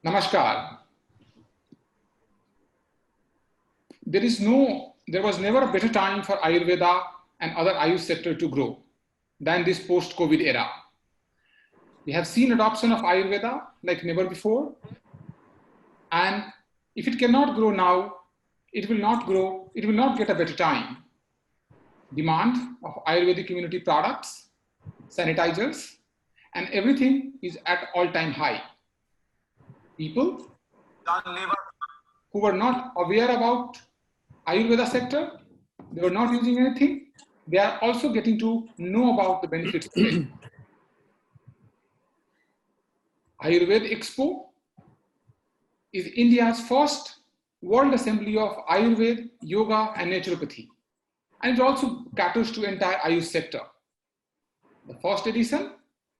Namaskar. There was never a better time for Ayurveda and other Ayush sector to grow than this post-COVID era. We have seen adoption of Ayurveda like never before. And if it cannot grow now, it will not get a better time. Demand of Ayurvedic community products, sanitizers, and everything is at all-time high. People who were not aware about Ayurveda sector, they were not using anything, they are also getting to know about the benefits of it. Ayurveda Expo is India's first World Assembly of Ayurveda, Yoga and Naturopathy. And it also caters to entire Ayush sector. The first edition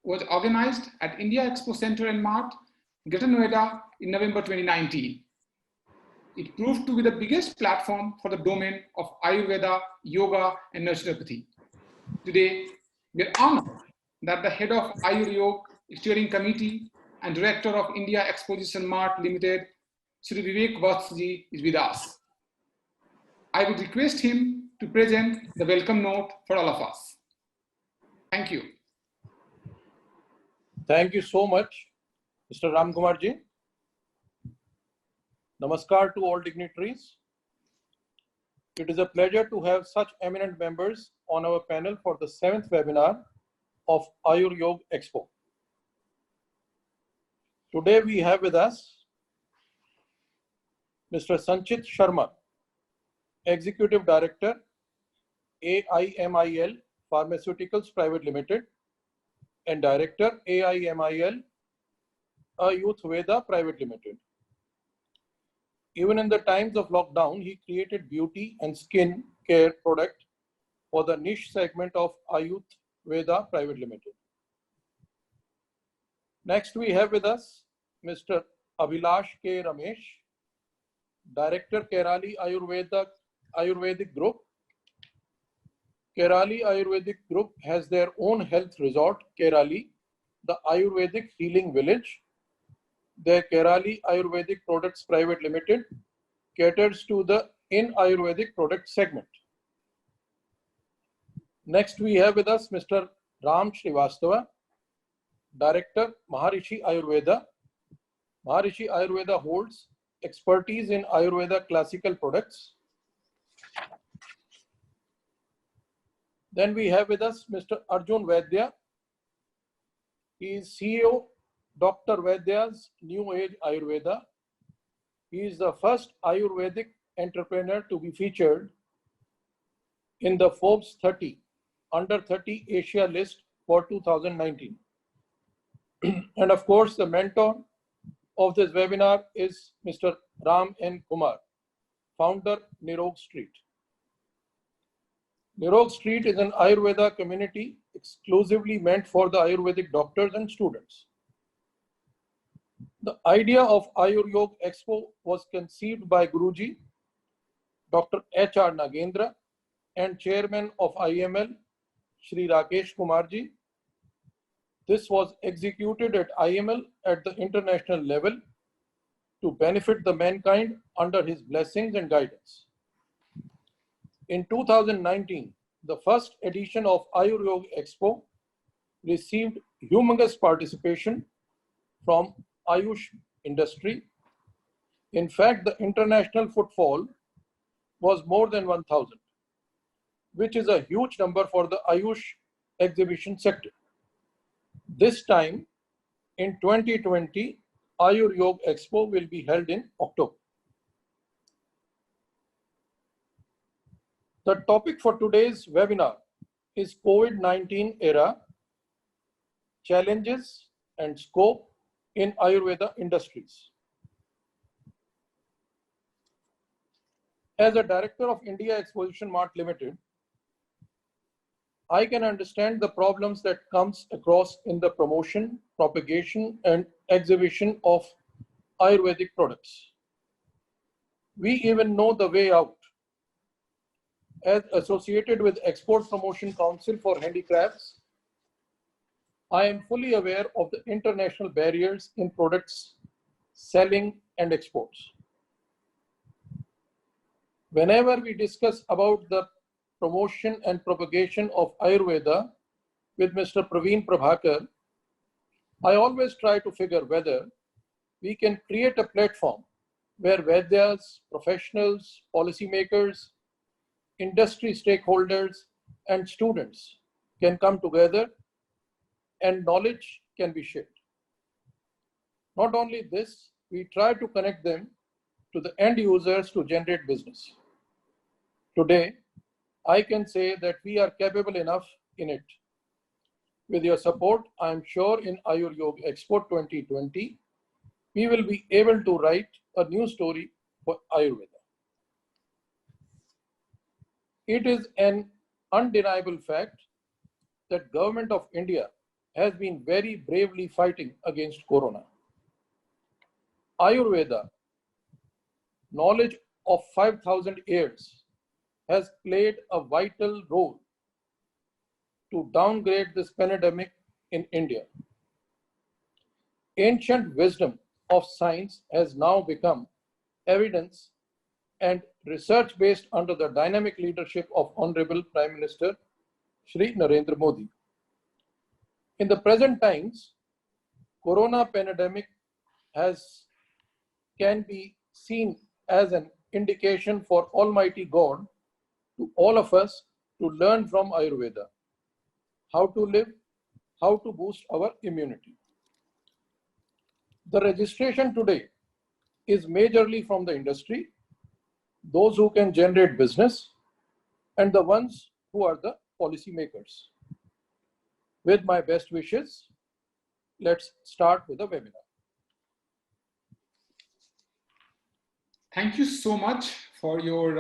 was organized at India Expo Center and Mart, Greater Noida in November 2019. It proved to be the biggest platform for the domain of Ayurveda, Yoga, and Naturopathy. Today, we are honored that the head of Ayur Yoga Steering Committee and Director of India Exposition Mart Limited, Shri Vivek Vatsji, is with us. I would request him to present the welcome note for all of us. Thank you. Thank you so much, Mr. Ram Kumar ji. Namaskar to all dignitaries. It is a pleasure to have such eminent members on our panel for the 7th webinar of Ayur Yoga Expo. Today we have with us Mr. Sanchit Sharma, Executive Director, AIMIL Pharmaceuticals Private Limited, and Director, AIMIL Ayurveda Private Limited. Even in the times of lockdown, he created beauty and skin care product for the niche segment of Ayurveda Private Limited. Next, we have with us Mr. Abhilash K. Ramesh, Director, Kerali Ayurvedic Group. Kerali Ayurvedic Group has their own health resort, Kerali, the Ayurvedic Healing Village. Their Kerali Ayurvedic Products Private Limited caters to the in-Ayurvedic product segment. Next, we have with us Mr. Ram Srivastava, Director, Maharishi Ayurveda. Maharishi Ayurveda holds expertise in Ayurveda classical products. Then we have with us Mr. Arjun Vaidya. He is CEO, Dr. Vaidya's New Age Ayurveda. He is the first Ayurvedic entrepreneur to be featured in the Forbes 30 Under 30 Asia list for 2019. And of course, the mentor of this webinar is Mr. Ram N. Kumar, founder, Nirog Street. Nirog Street is an Ayurveda community exclusively meant for the Ayurvedic doctors and students. The idea of Ayur Yoga Expo was conceived by Guruji, Dr. H.R. Nagendra, and Chairman of IML, Shri Rakesh Kumarji. This was executed at IML at the international level to benefit the mankind under his blessings and guidance. In 2019, the first edition of Ayur Yoga Expo received humongous participation from Ayush industry. In fact, the international footfall was more than 1,000, which is a huge number for the Ayush exhibition sector. This time, in 2020, Ayur Yoga Expo will be held in October. The topic for today's webinar is COVID-19 era, challenges and scope in Ayurveda industries. As a director of India Exposition Mart Limited, I can understand the problems that comes across in the promotion, propagation, and exhibition of Ayurvedic products. We even know the way out. As associated with Export Promotion Council for Handicrafts, I am fully aware of the international barriers in products selling, and exports. Whenever we discuss about the promotion and propagation of Ayurveda with Mr. Praveen Prabhakar, I always try to figure whether we can create a platform where Vaidyas, professionals, policymakers, industry stakeholders, and students can come together and knowledge can be shared. Not only this, we try to connect them to the end users to generate business. Today, I can say that we are capable enough in it. With your support, I am sure in Ayur Yoga Expo 2020, we will be able to write a new story for Ayurveda. It is an undeniable fact that Government of India has been very bravely fighting against Corona. Ayurveda, knowledge of 5,000 years, has played a vital role to downgrade this pandemic in India. Ancient wisdom of science has now become evidence and research based under the dynamic leadership of Honorable Prime Minister Shri Narendra Modi. In the present times, Corona pandemic can be seen as an indication for Almighty God to all of us to learn from Ayurveda, how to live, how to boost our immunity. The registration today is majorly from the industry, those who can generate business, and the ones who are the policymakers. With my best wishes, let's start with the webinar. Thank you so much for your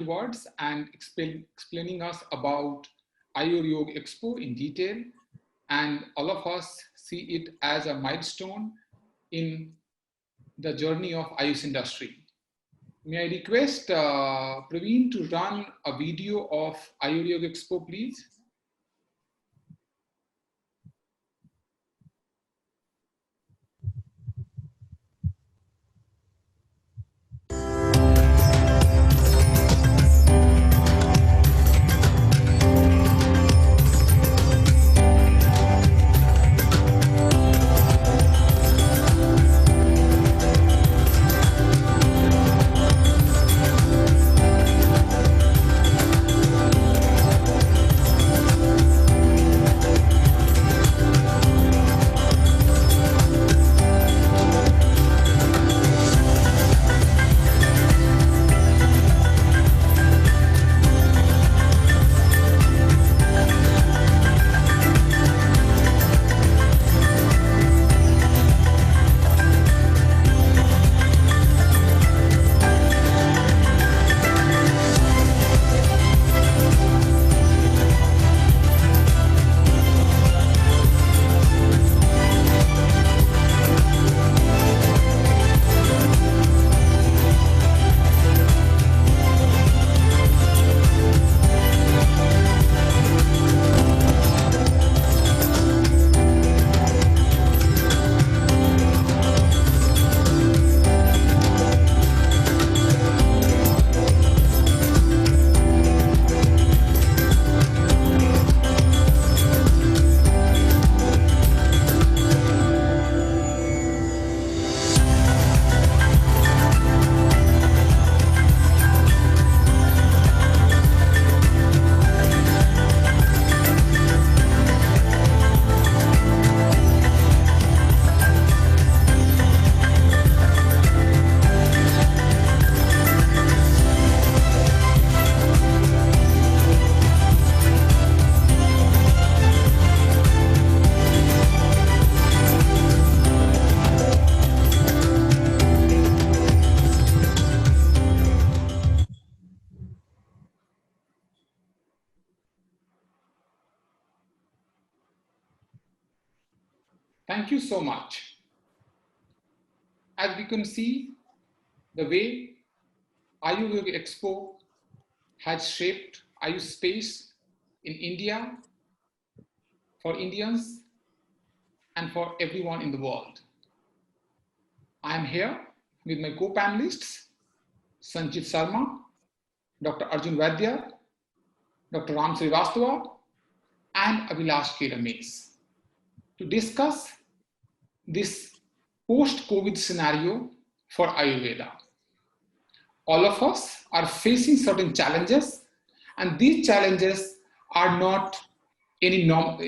words and explaining us about Ayur Yoga Expo in detail, and all of us see it as a milestone in the journey of Ayush industry. May I request Praveen to run a video of Ayur Yoga Expo, please? Thank you so much. As we can see, the way Ayur Yoga Expo has shaped Ayush space in India, for Indians, and for everyone in the world. I am here with my co-panelists, Sanchit Sharma, Dr. Arjun Vaidya, Dr. Ram Srivastava, and Abhilash K. Ramesh to discuss this post-COVID scenario for Ayurveda. All of us are facing certain challenges, and these challenges are not any norm,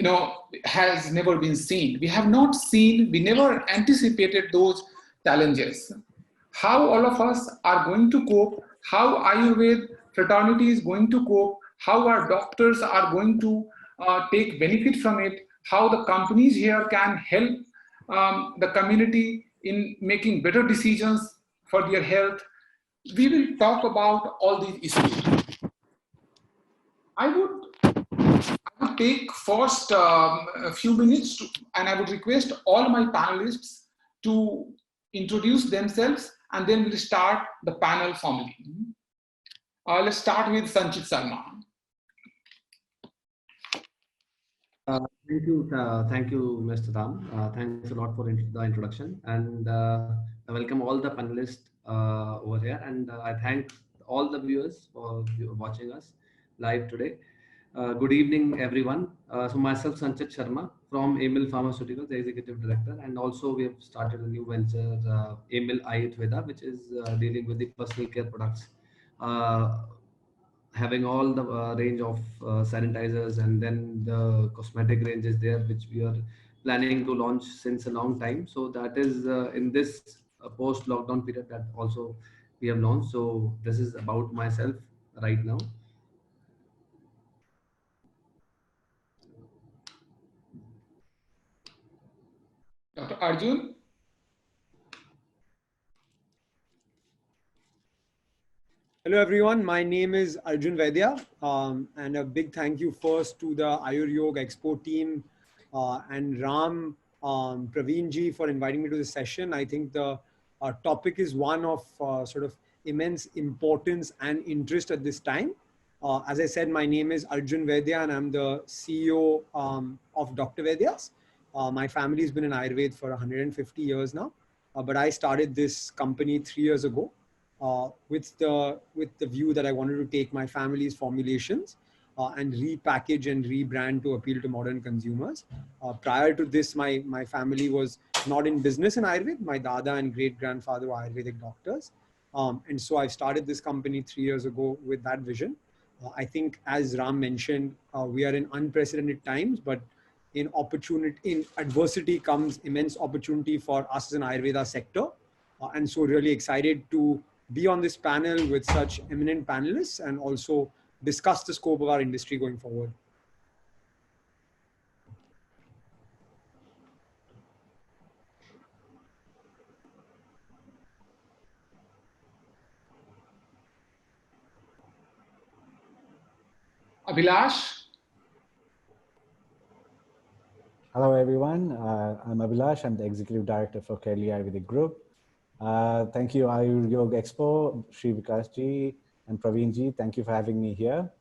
has never been seen. We have not seen, we never anticipated those challenges. How all of us are going to cope, how Ayurveda fraternity is going to cope, how our doctors are going to take benefit from it, how the companies here can help the community in making better decisions for their health. We will talk about all these issues. I would take first a few minutes and I would request all my panelists to introduce themselves and then we'll start the panel formally. Let's start with Sanchit Sharma. Thank you, Mr. Ram. Thanks a lot for the introduction, and I welcome all the panelists over here, and I thank all the viewers for watching us live today. Good evening, everyone. So myself, Sanchit Sharma from Amil Pharmaceuticals, the Executive Director, and also we have started a new venture, Amil Ayurveda, which is dealing with the personal care products. Having all the range of sanitizers, and then the cosmetic range is there, which we are planning to launch since a long time. So that is in this post lockdown period that also we have launched. So this is about myself right now. Dr. Arjun. Hello everyone, my name is Arjun Vaidya, and a big thank you first to the Ayur Expo team and Ram, Praveen ji for inviting me to this session. I think the topic is one of sort of immense importance and interest at this time. As I said, my name is Arjun Vaidya and I'm the CEO of Dr. Vaidya's. My family has been in Ayurveda for 150 years now, but I started this company 3 years ago. With the view that I wanted to take my family's formulations and repackage and rebrand to appeal to modern consumers. Prior to this, my family was not in business in Ayurveda. My dada and great grandfather were Ayurvedic doctors. And so I started this company 3 years ago with that vision. I think as Ram mentioned, we are in unprecedented times, but in adversity comes immense opportunity for us as an Ayurveda sector. And so really excited to be on this panel with such eminent panelists and also discuss the scope of our industry going forward. Abhilash. Hello everyone, I'm Abhilash, I'm the Executive Director for Kerala Ayurvedic Group. Thank you Ayur Yoga Expo, Sri Vikas ji and Praveen ji. Thank you for having me here.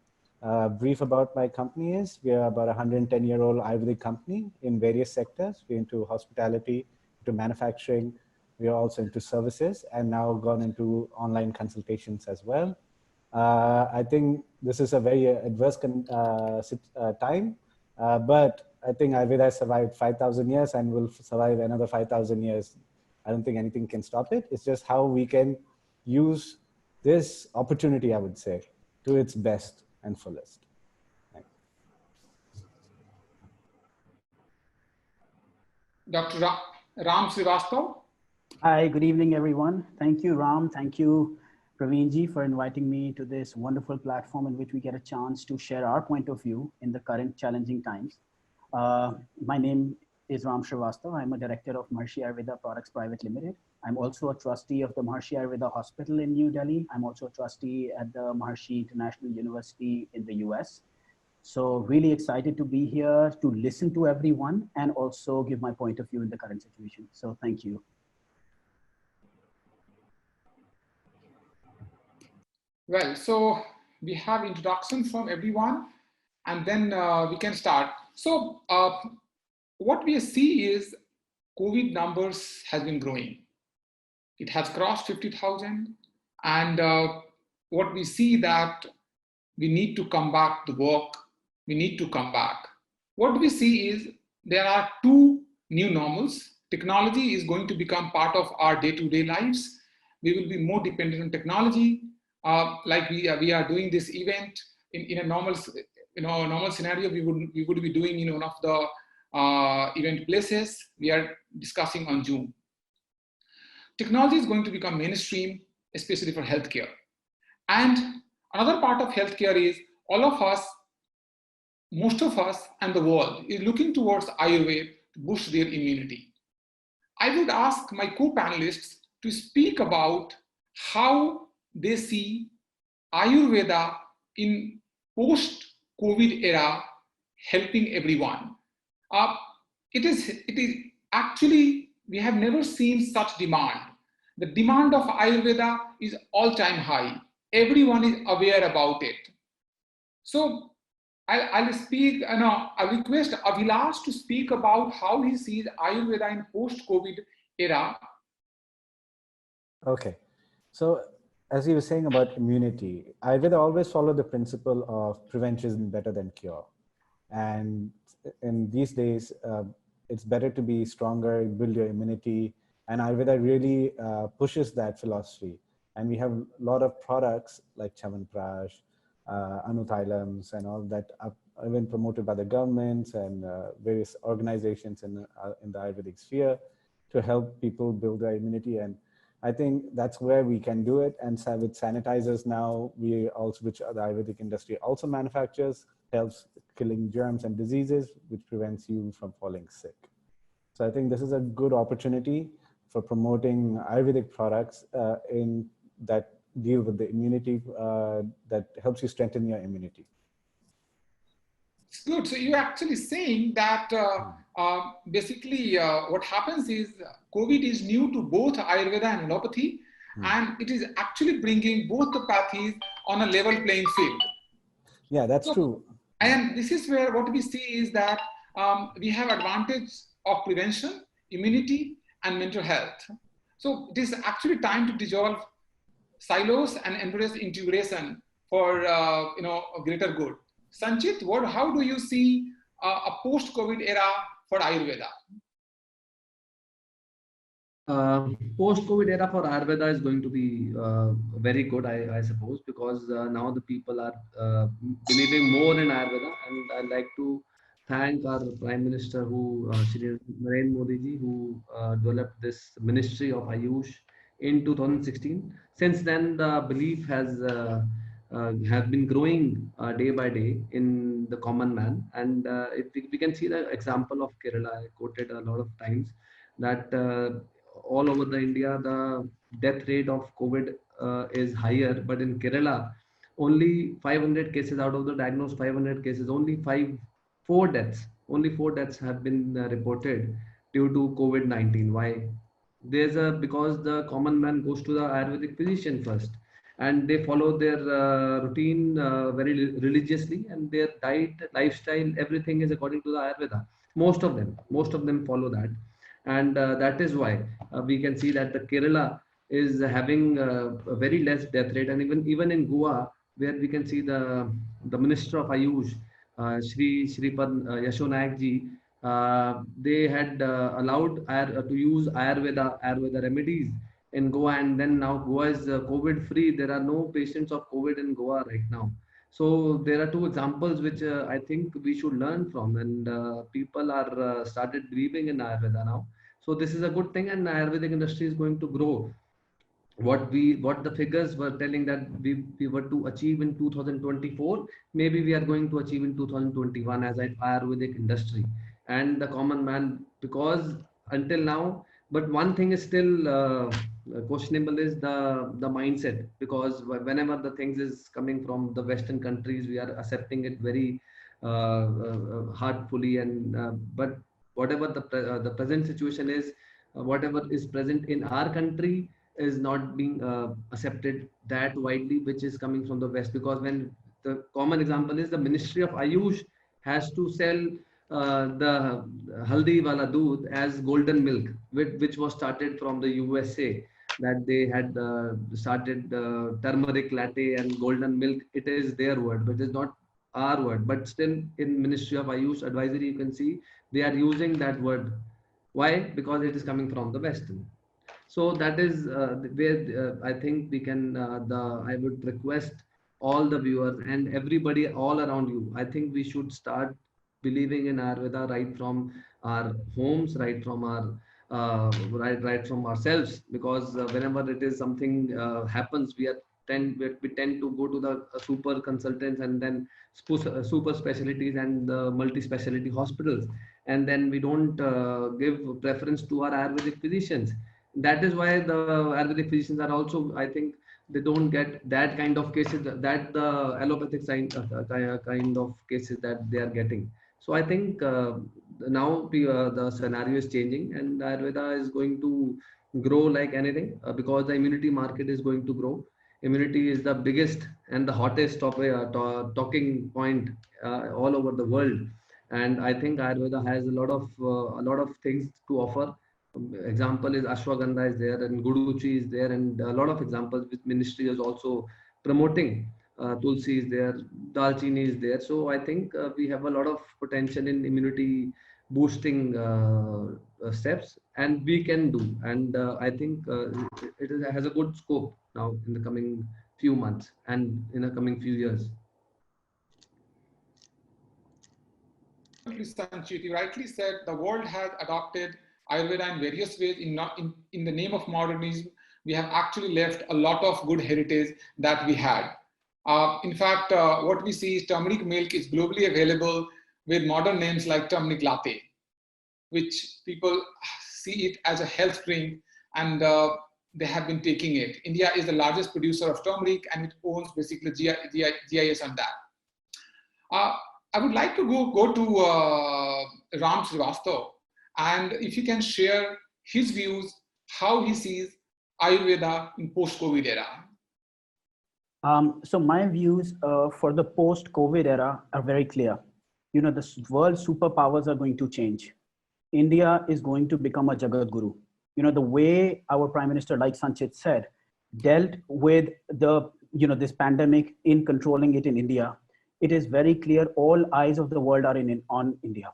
Brief about my company is, we are about a 110-year-old Ayurvedic company in various sectors. We're into hospitality, into manufacturing, we are also into services, and now gone into online consultations as well. I think this is a very adverse time, but I think Ayurveda has survived 5,000 years and will survive another 5,000 years. I don't think anything can stop it. It's just how we can use this opportunity, I would say, to its best and fullest. Thanks. Dr. Ram Srivastava. Hi, good evening, everyone. Thank you, Ram. Thank you, Praveen ji, for inviting me to this wonderful platform in which we get a chance to share our point of view in the current challenging times. My name is Ram Srivastava. I'm a director of Maharshi Ayurveda Products Private Limited. I'm also a trustee of the Maharshi Ayurveda Hospital in New Delhi. I'm also a trustee at the Maharshi International University in the US. So really excited to be here to listen to everyone and also give my point of view in the current situation. So thank you. Well, so we have introduction from everyone and then we can start. So what we see is COVID numbers has been growing. It has crossed 50,000. And what we see that we need to come back to work. We need to come back. What we see is there are two new normals. Technology is going to become part of our day-to-day lives. We will be more dependent on technology. Like we are doing this event in a normal, normal scenario, we would be doing in one of the event places. We are discussing on Zoom. Technology is going to become mainstream, especially for healthcare. And another part of healthcare is all of us, most of us and the world is looking towards Ayurveda to boost their immunity. I would ask my co-panelists to speak about how they see Ayurveda in post-COVID era helping everyone. It is actually, we have never seen such demand. The demand of Ayurveda is all-time high. Everyone is aware about it. So I'll speak, I'll request Abhilash to speak about how he sees Ayurveda in post-COVID era. Okay, so as you were saying about immunity, Ayurveda always followed the principle of prevention is better than cure. And in these days, it's better to be stronger, build your immunity. And Ayurveda really pushes that philosophy. And we have a lot of products like Chyawanprash, Anuthylams, and all that are even promoted by the governments and various organizations in the Ayurvedic sphere to help people build their immunity. And I think that's where we can do it. And so with sanitizers now, we also, which the Ayurvedic industry also manufactures, helps killing germs and diseases, which prevents you from falling sick. So I think this is a good opportunity for promoting Ayurvedic products in that deal with the immunity, that helps you strengthen your immunity. It's good. So you're actually saying that basically what happens is COVID is new to both Ayurveda and allopathy, and it is actually bringing both the pathies on a level playing field. Yeah, that's true. And this is where what we see is that we have advantage of prevention, immunity, and mental health. So it is actually time to dissolve silos and embrace integration for a greater good. Sanchit, how do you see a post-COVID era for Ayurveda? Post-COVID era for Ayurveda is going to be very good, I suppose, because now the people are believing more in Ayurveda, and I'd like to thank our Prime Minister, Shri Narendra Modi ji, who developed this Ministry of Ayush in 2016. Since then, the belief has been growing day by day in the common man, and if we can see the example of Kerala, I quoted a lot of times that all over the India, the death rate of COVID is higher, but in Kerala, only 500 cases out of the diagnosed 500 cases, only four deaths have been reported due to COVID-19. Why? Because the common man goes to the Ayurvedic physician first, and they follow their routine very religiously, and their diet, lifestyle, everything is according to the Ayurveda. Most of them follow that. And that is why we can see that the Kerala is having a very less death rate, and even in Goa, where we can see the Minister of Ayush, Shripad Yasho Nayak ji, they had allowed to use Ayurveda remedies in Goa, and then now Goa is COVID free. There are no patients of COVID in Goa right now. So there are two examples which I think we should learn from, and people are started believing in Ayurveda now. So this is a good thing, and Ayurvedic industry is going to grow. What the figures were telling that we were to achieve in 2024, maybe we are going to achieve in 2021 as an Ayurvedic industry and the common man, because until now. But one thing is still questionable is the mindset, because whenever the things is coming from the Western countries, we are accepting it very heartfully, and but whatever the present situation is, whatever is present in our country is not being accepted that widely, which is coming from the West. Because when the common example is the Ministry of Ayush has to sell the haldi wala doodh as golden milk, which was started from the USA. that they had started turmeric latte and golden milk. It is their word, but it is not our word. But still, in Ministry of Ayush advisory, you can see they are using that word. Why? Because it is coming from the Western. So that is where I think we can. I would request all the viewers and everybody all around you. I think we should start believing in Ayurveda right from our homes, right from our right from ourselves. Because whenever it is something happens, we tend to go to the super consultants and then super specialties and the multi specialty hospitals, and then we don't give preference to our Ayurvedic physicians. That is why the Ayurvedic physicians are also, I think, they don't get that kind of cases that the allopathic kind of cases that they are getting. So I think now the scenario is changing, and Ayurveda is going to grow like anything because the immunity market is going to grow. Immunity is the biggest and the hottest talking point all over the world, and I think Ayurveda has a lot of things to offer. Example is ashwagandha is there and guduchi is there, and a lot of examples which ministry is also promoting. Tulsi is there, dalchini is there. So I think we have a lot of potential in immunity boosting steps, and we can do. And I think has a good scope now in the coming few months and in the coming few years. Sanchit, you rightly said the world has adopted Ayurveda in various ways. In the name of modernism, we have actually left a lot of good heritage that we had. In fact, what we see is turmeric milk is globally available with modern names like turmeric latte, which people see it as a health drink, and they have been taking it. India is the largest producer of turmeric, and it owns basically GIS on that. I would like to go to Ram Srivastav, and if you can share his views, how he sees Ayurveda in post-COVID era. So my views for the post-COVID era are very clear. You know, the world superpowers are going to change. India is going to become a Jagat Guru. You know, the way our Prime Minister, like Sanchit said, dealt with the, this pandemic in controlling it in India, it is very clear all eyes of the world are on India.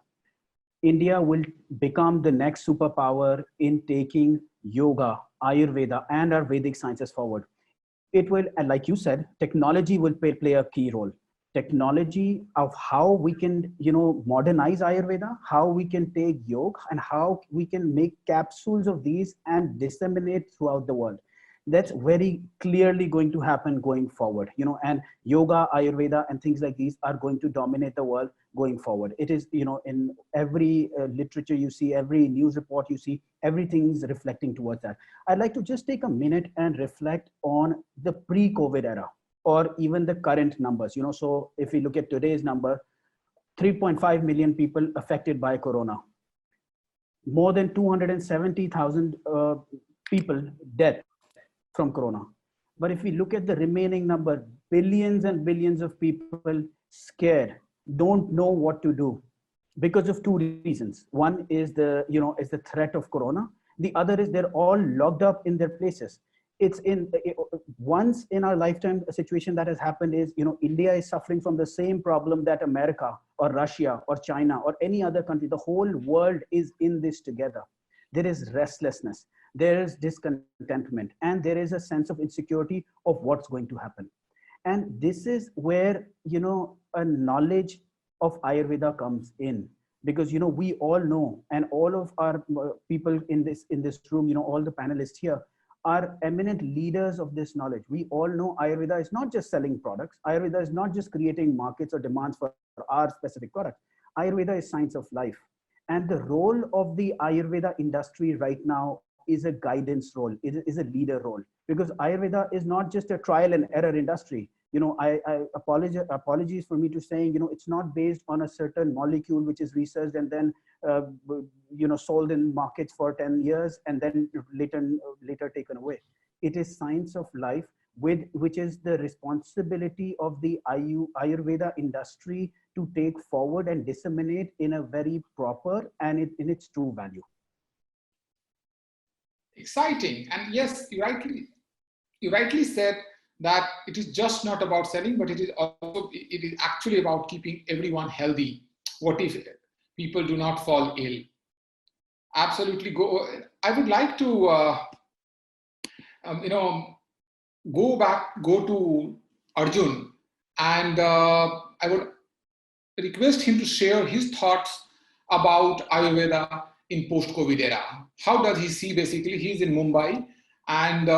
India will become the next superpower in taking yoga, Ayurveda, and our Vedic sciences forward. It will, and like you said, technology will play a key role. Technology of how we can, modernize Ayurveda, how we can take yoga, and how we can make capsules of these and disseminate throughout the world. That's very clearly going to happen going forward, and yoga, Ayurveda, and things like these are going to dominate the world going forward. It is, in every literature you see, every news report you see, everything is reflecting towards that. I'd like to just take a minute and reflect on the pre-COVID era or even the current numbers. So if we look at today's number, 3.5 million people affected by Corona, more than 270,000 people dead from Corona. But if we look at the remaining number, billions and billions of people scared, don't know what to do because of two reasons. One is the threat of Corona. The other is they're all locked up in their places. It's once in our lifetime a situation that has happened is, India is suffering from the same problem that America or Russia or China or any other country, the whole world is in this together. There is restlessness, there is discontentment, and there is a sense of insecurity of what's going to happen. And this is where, a knowledge of Ayurveda comes in, because, we all know, and all of our people in this room, all the panelists here are eminent leaders of this knowledge. We all know Ayurveda is not just selling products. Ayurveda is not just creating markets or demands for our specific product. Ayurveda is science of life. And the role of the Ayurveda industry right now is a guidance role, it is a leader role, because Ayurveda is not just a trial and error industry. I apologies for me to saying, it's not based on a certain molecule which is researched and then, sold in markets for 10 years and then later taken away. It is science of life, which is the responsibility of the Ayurveda industry to take forward and disseminate in a very proper and in its true value. exciting. And yes, you rightly said that it is just not about selling, but it is actually about keeping everyone healthy. What if people do not fall ill? Absolutely. I would like to go to Arjun, and I would request him to share his thoughts about Ayurveda in post-COVID era. How does he see? Basically, he's in Mumbai, and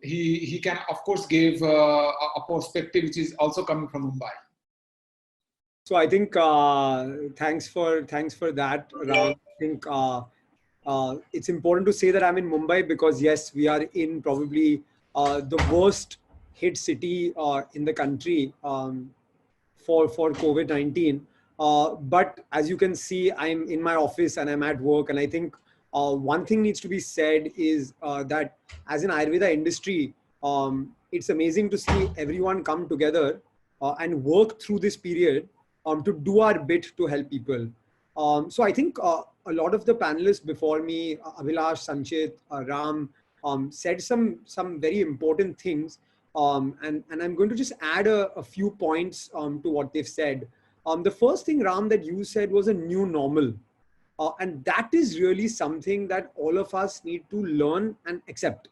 he can of course give a perspective which is also coming from Mumbai. So I think thanks for that, Ram. I think it's important to say that I'm in Mumbai because yes, we are in probably the worst hit city in the country for COVID-19. But as you can see, I'm in my office and I'm at work, and I think one thing needs to be said is that as an Ayurveda industry, it's amazing to see everyone come together and work through this period to do our bit to help people. So I think a lot of the panelists before me, Abhilash, Sanchit, Ram, said some very important things. And I'm going to just add a few points to what they've said. The first thing, Ram, that you said was a new normal. And that is really something that all of us need to learn and accept.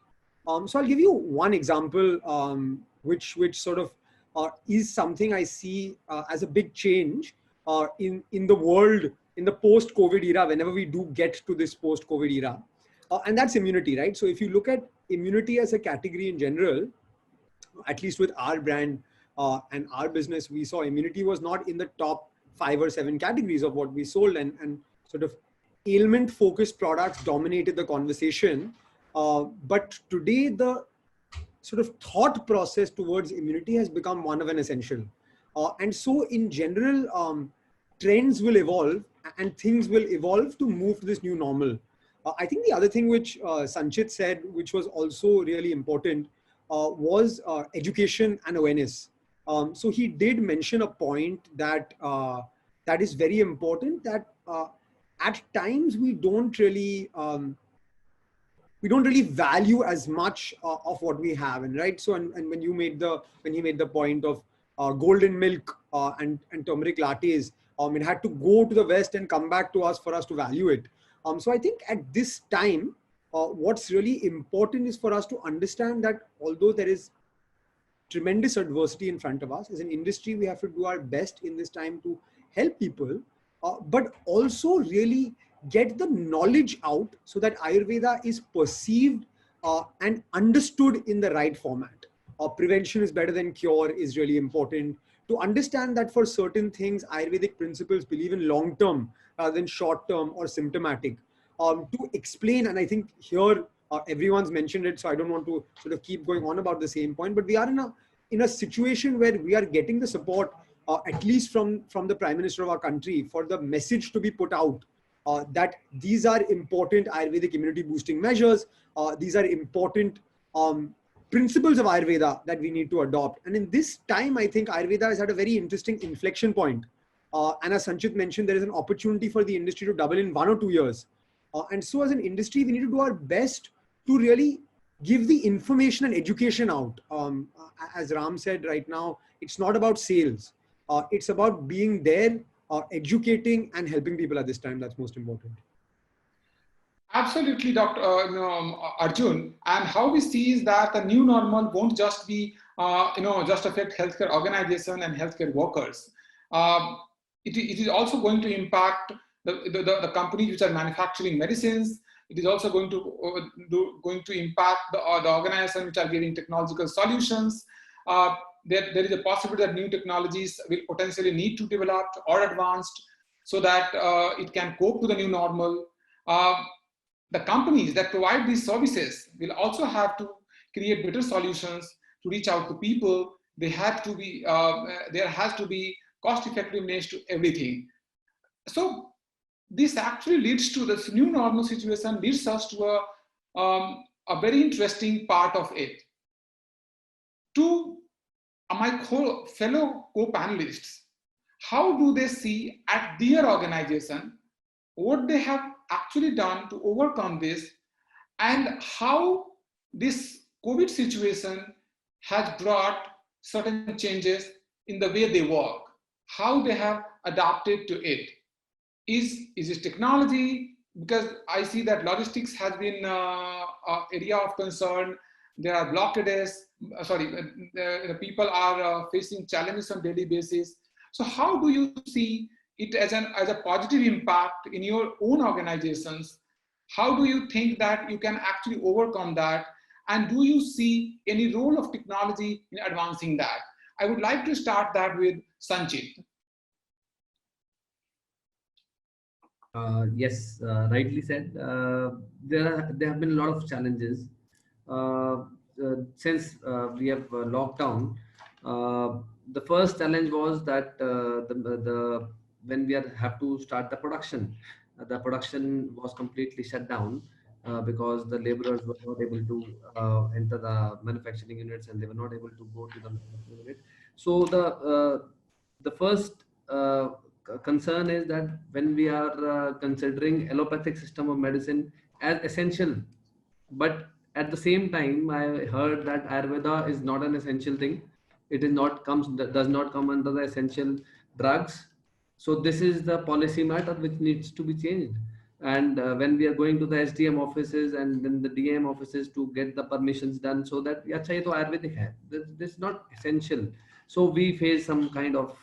So I'll give you one example, which sort of is something I see as a big change in the world in the post-COVID era, whenever we do get to this post-COVID era. And that's immunity, right? So if you look at immunity as a category in general, at least with our brand and our business, we saw immunity was not in the top 5 or 7 categories of what we sold, and sort of ailment-focused products dominated the conversation. But today, the sort of thought process towards immunity has become one of an essential. And so in general, trends will evolve and things will evolve to move to this new normal. I think the other thing which Sanchit said, which was also really important, was education and awareness. So he did mention a point that that is very important, that at times we don't really value as much of what we have, and right. So and when he made the point of golden milk and turmeric lattes, it had to go to the West and come back to us for us to value it. So I think at this time, what's really important is for us to understand that although there is tremendous adversity in front of us, as an industry, we have to do our best in this time to help people, but also really get the knowledge out so that Ayurveda is perceived and understood in the right format. Prevention is better than cure is really important. To understand that for certain things, Ayurvedic principles believe in long-term rather than short-term or symptomatic. To explain, and I think here everyone's mentioned it, so I don't want to sort of keep going on about the same point, but we are in a situation where we are getting the support, at least from the Prime Minister of our country, for the message to be put out that these are important Ayurvedic immunity boosting measures. These are important principles of Ayurveda that we need to adopt. And in this time, I think Ayurveda has had a very interesting inflection point. And as Sanchit mentioned, there is an opportunity for the industry to double in 1 or 2 years. And so as an industry, we need to do our best to really give the information and education out. As Ram said right now, it's not about sales. It's about being there, educating and helping people at this time. That's most important. Absolutely, Dr. Arjun. And how we see is that the new normal won't just be, just affect healthcare organization and healthcare workers. It is also going to impact the companies which are manufacturing medicines. It is also going to impact the organizations which are giving technological solutions. There is a possibility that new technologies will potentially need to develop or advanced so that it can cope to the new normal. The companies that provide these services will also have to create better solutions to reach out to people. There has to be cost effectiveness to everything. So this actually leads to this new normal situation, leads us to a very interesting part of it. To my fellow co-panelists, how do they see at their organization what they have actually done to overcome this, and how this COVID situation has brought certain changes in the way they work, how they have adapted to it. Is it technology? Because I see that logistics has been an area of concern. There are blockages. The people are facing challenges on daily basis. So how do you see it as a positive impact in your own organizations? How do you think that you can actually overcome that? And do you see any role of technology in advancing that? I would like to start that with Sanchit. Yes, rightly said. There have been a lot of challenges since we have locked down. The first challenge was that the when we have to start the production was completely shut down because the laborers were not able to enter the manufacturing units, and they were not able to go to the manufacturing unit. So the first concern is that when we are considering allopathic system of medicine as essential, but at the same time I heard that Ayurveda is not an essential thing. It is not comes does not come under the essential drugs. So this is the policy matter which needs to be changed. And when we are going to the SDM offices and then the DM offices to get the permissions done, so that acha ye to Ayurvedic hai, this is not essential. So we face some kind of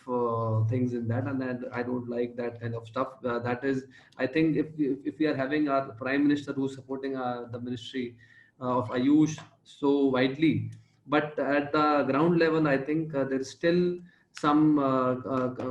things in that, and I don't like that kind of stuff. That is, I think if we are having our prime minister who's supporting the ministry of Ayush so widely, but at the ground level, I think there is still some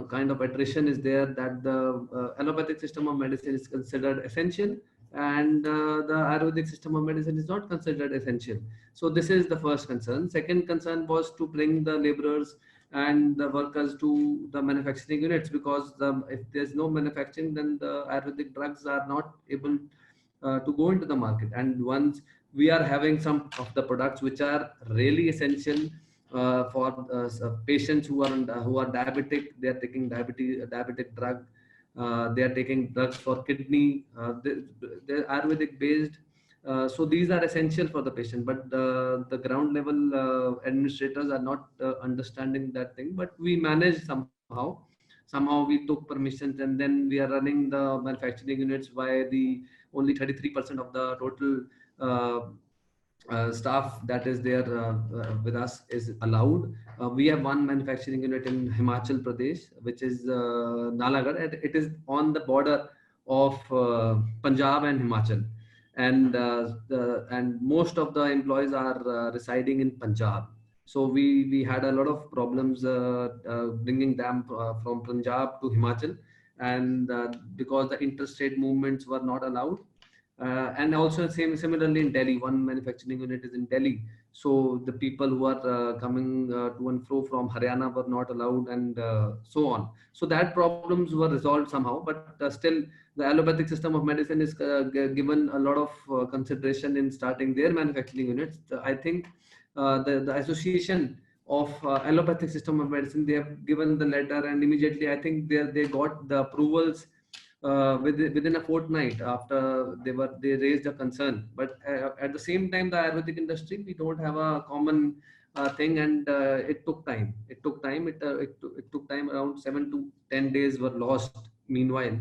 kind of attrition is there, that the allopathic system of medicine is considered essential, and the Ayurvedic system of medicine is not considered essential. So this is the first concern. Second concern was to bring the laborers and the workers to the manufacturing units, because if there's no manufacturing, then the Ayurvedic drugs are not able to go into the market. And once we are having some of the products which are really essential for patients who are diabetic, they are taking diabetic drug, they are taking drugs for kidney, they're Ayurvedic based. So these are essential for the patient, but the ground level administrators are not understanding that thing. But we managed somehow we took permissions, and then we are running the manufacturing units by the only 33% of the total staff that is there with us is allowed. We have one manufacturing unit in Himachal Pradesh, which is Nalagarh. It is on the border of Punjab and Himachal, and most of the employees are residing in Punjab. So we had a lot of problems bringing them from Punjab to Himachal, and because the interstate movements were not allowed. And also similarly in Delhi, one manufacturing unit is in Delhi. So the people who are coming to and fro from Haryana were not allowed, and so on. So that problems were resolved somehow, but still the allopathic system of medicine is given a lot of consideration in starting their manufacturing units. I think the association of allopathic system of medicine, they have given the letter, and immediately I think they got the approvals within a fortnight after they raised a concern. But at the same time, the Ayurvedic industry, we don't have a common thing, and it took time. It took time. Around 7 to 10 days were lost. Meanwhile,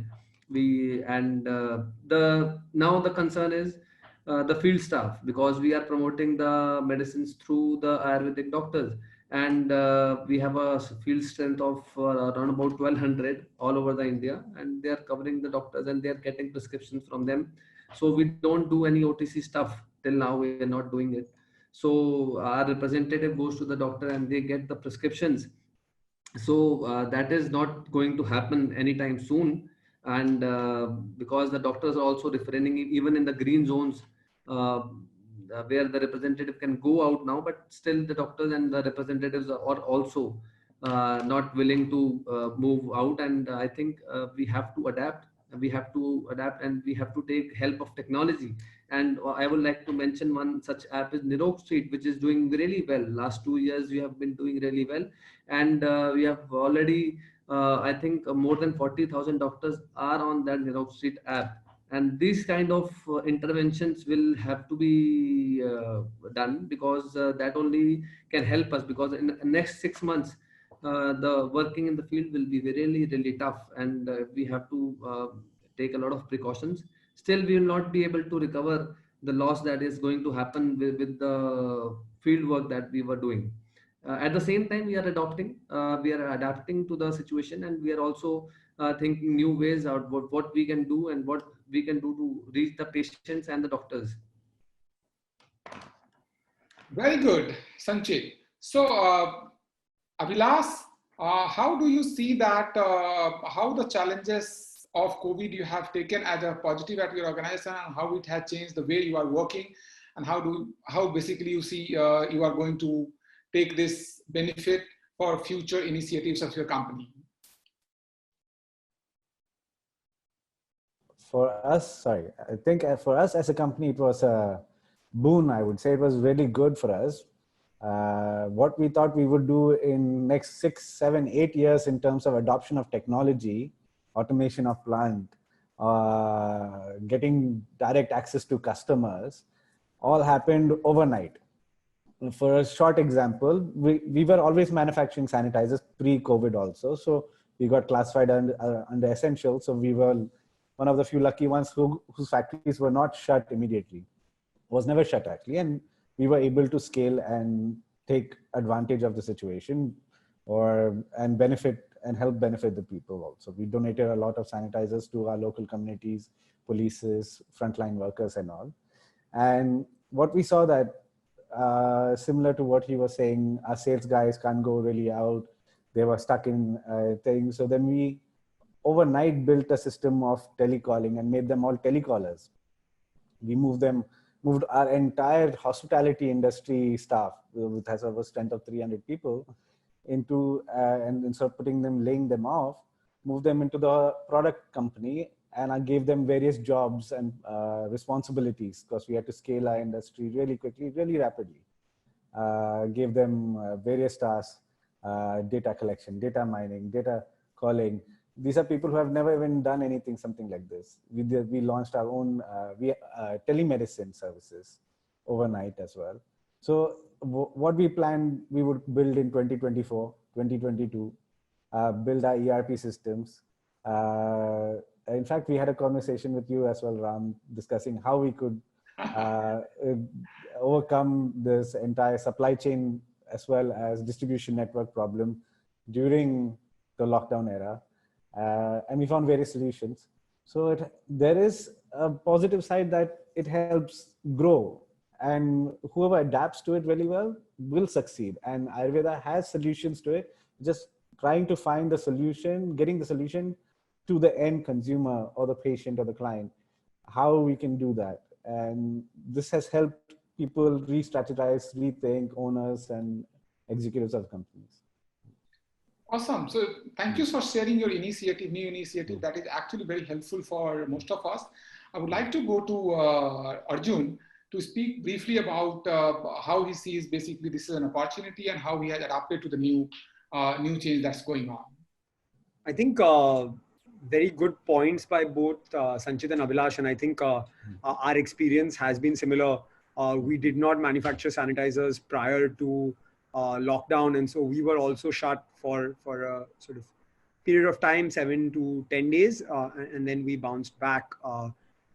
now the concern is the field staff, because we are promoting the medicines through the Ayurvedic doctors, and we have a field strength of around about 1200 all over the India, and they are covering the doctors and they are getting prescriptions from them. So we don't do any OTC stuff till now. We are not doing it. So our representative goes to the doctor and they get the prescriptions. So that is not going to happen anytime soon, and because the doctors are also refraining even in the green zones where the representative can go out now, but still the doctors and the representatives are also not willing to move out. And I think we have to adapt. We have to adapt, and we have to take help of technology. And I would like to mention one such app is Nirog Street, which is doing really well. Last 2 years, we have been doing really well, and we have already, I think, more than 40,000 doctors are on that Nirog Street app. And these kind of interventions will have to be done, because that only can help us, because in the next 6 months the working in the field will be really really tough, and we have to take a lot of precautions. Still we will not be able to recover the loss that is going to happen with the field work that we were doing. At the same time, we are adapting to the situation, and we are also thinking new ways out what we can do and what we can do to reach the patients and the doctors. Very good, Sanchit. So, Abhilash, how do you see that, how the challenges of COVID you have taken as a positive at your organization, and how it has changed the way you are working, and how basically you see you are going to take this benefit for future initiatives of your company? For us, sorry, I think for us as a company, it was a boon. I would say it was really good for us. What we thought we would do in next 6, 7, 8 years in terms of adoption of technology, automation of plant, getting direct access to customers, all happened overnight. For a short example, we were always manufacturing sanitizers pre-COVID also. So we got classified under essential. So we were one of the few lucky ones whose factories were not shut immediately. Was never shut actually. And we were able to scale and take advantage of the situation and benefit and help benefit the people also. We donated a lot of sanitizers to our local communities, polices, frontline workers and all. And what we saw that similar to what he was saying, our sales guys can't go really out. They were stuck in things. So then we overnight built a system of telecalling and made them all telecallers. We moved our entire hospitality industry staff, which has over strength of 300 people, into, and instead of laying them off, moved them into the product company, and I gave them various jobs and responsibilities, because we had to scale our industry really quickly, really rapidly. Gave them various tasks, data collection, data mining, data calling. These are people who have never even done something like this. We launched our own telemedicine services overnight as well. So what we planned, we would build in 2024, 2022, build our ERP systems. In fact, we had a conversation with you as well, Ram, discussing how we could overcome this entire supply chain as well as distribution network problem during the lockdown era. And we found various solutions. So there is a positive side that it helps grow, and whoever adapts to it really well will succeed. And Ayurveda has solutions to it, just trying to find the solution, getting the solution to the end consumer or the patient or the client, how we can do that. And this has helped people re-strategize, rethink, owners and executives of companies. Awesome. So thank you for sharing your initiative, new initiative. That is actually very helpful for most of us. I would like to go to Arjun to speak briefly about how he sees basically this is an opportunity and how he has adapted to the new change that's going on. I think very good points by both Sanchit and Abhilash. And I think our experience has been similar. We did not manufacture sanitizers prior to lockdown. And so we were also shut for a sort of period of time, 7 to 10 days. And then we bounced back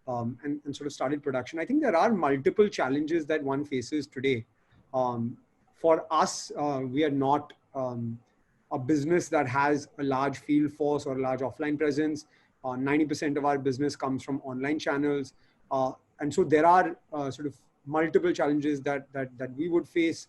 and sort of started production. I think there are multiple challenges that one faces today. For us, we are not a business that has a large field force or a large offline presence. 90% of our business comes from online channels. And so there are sort of multiple challenges that we would face.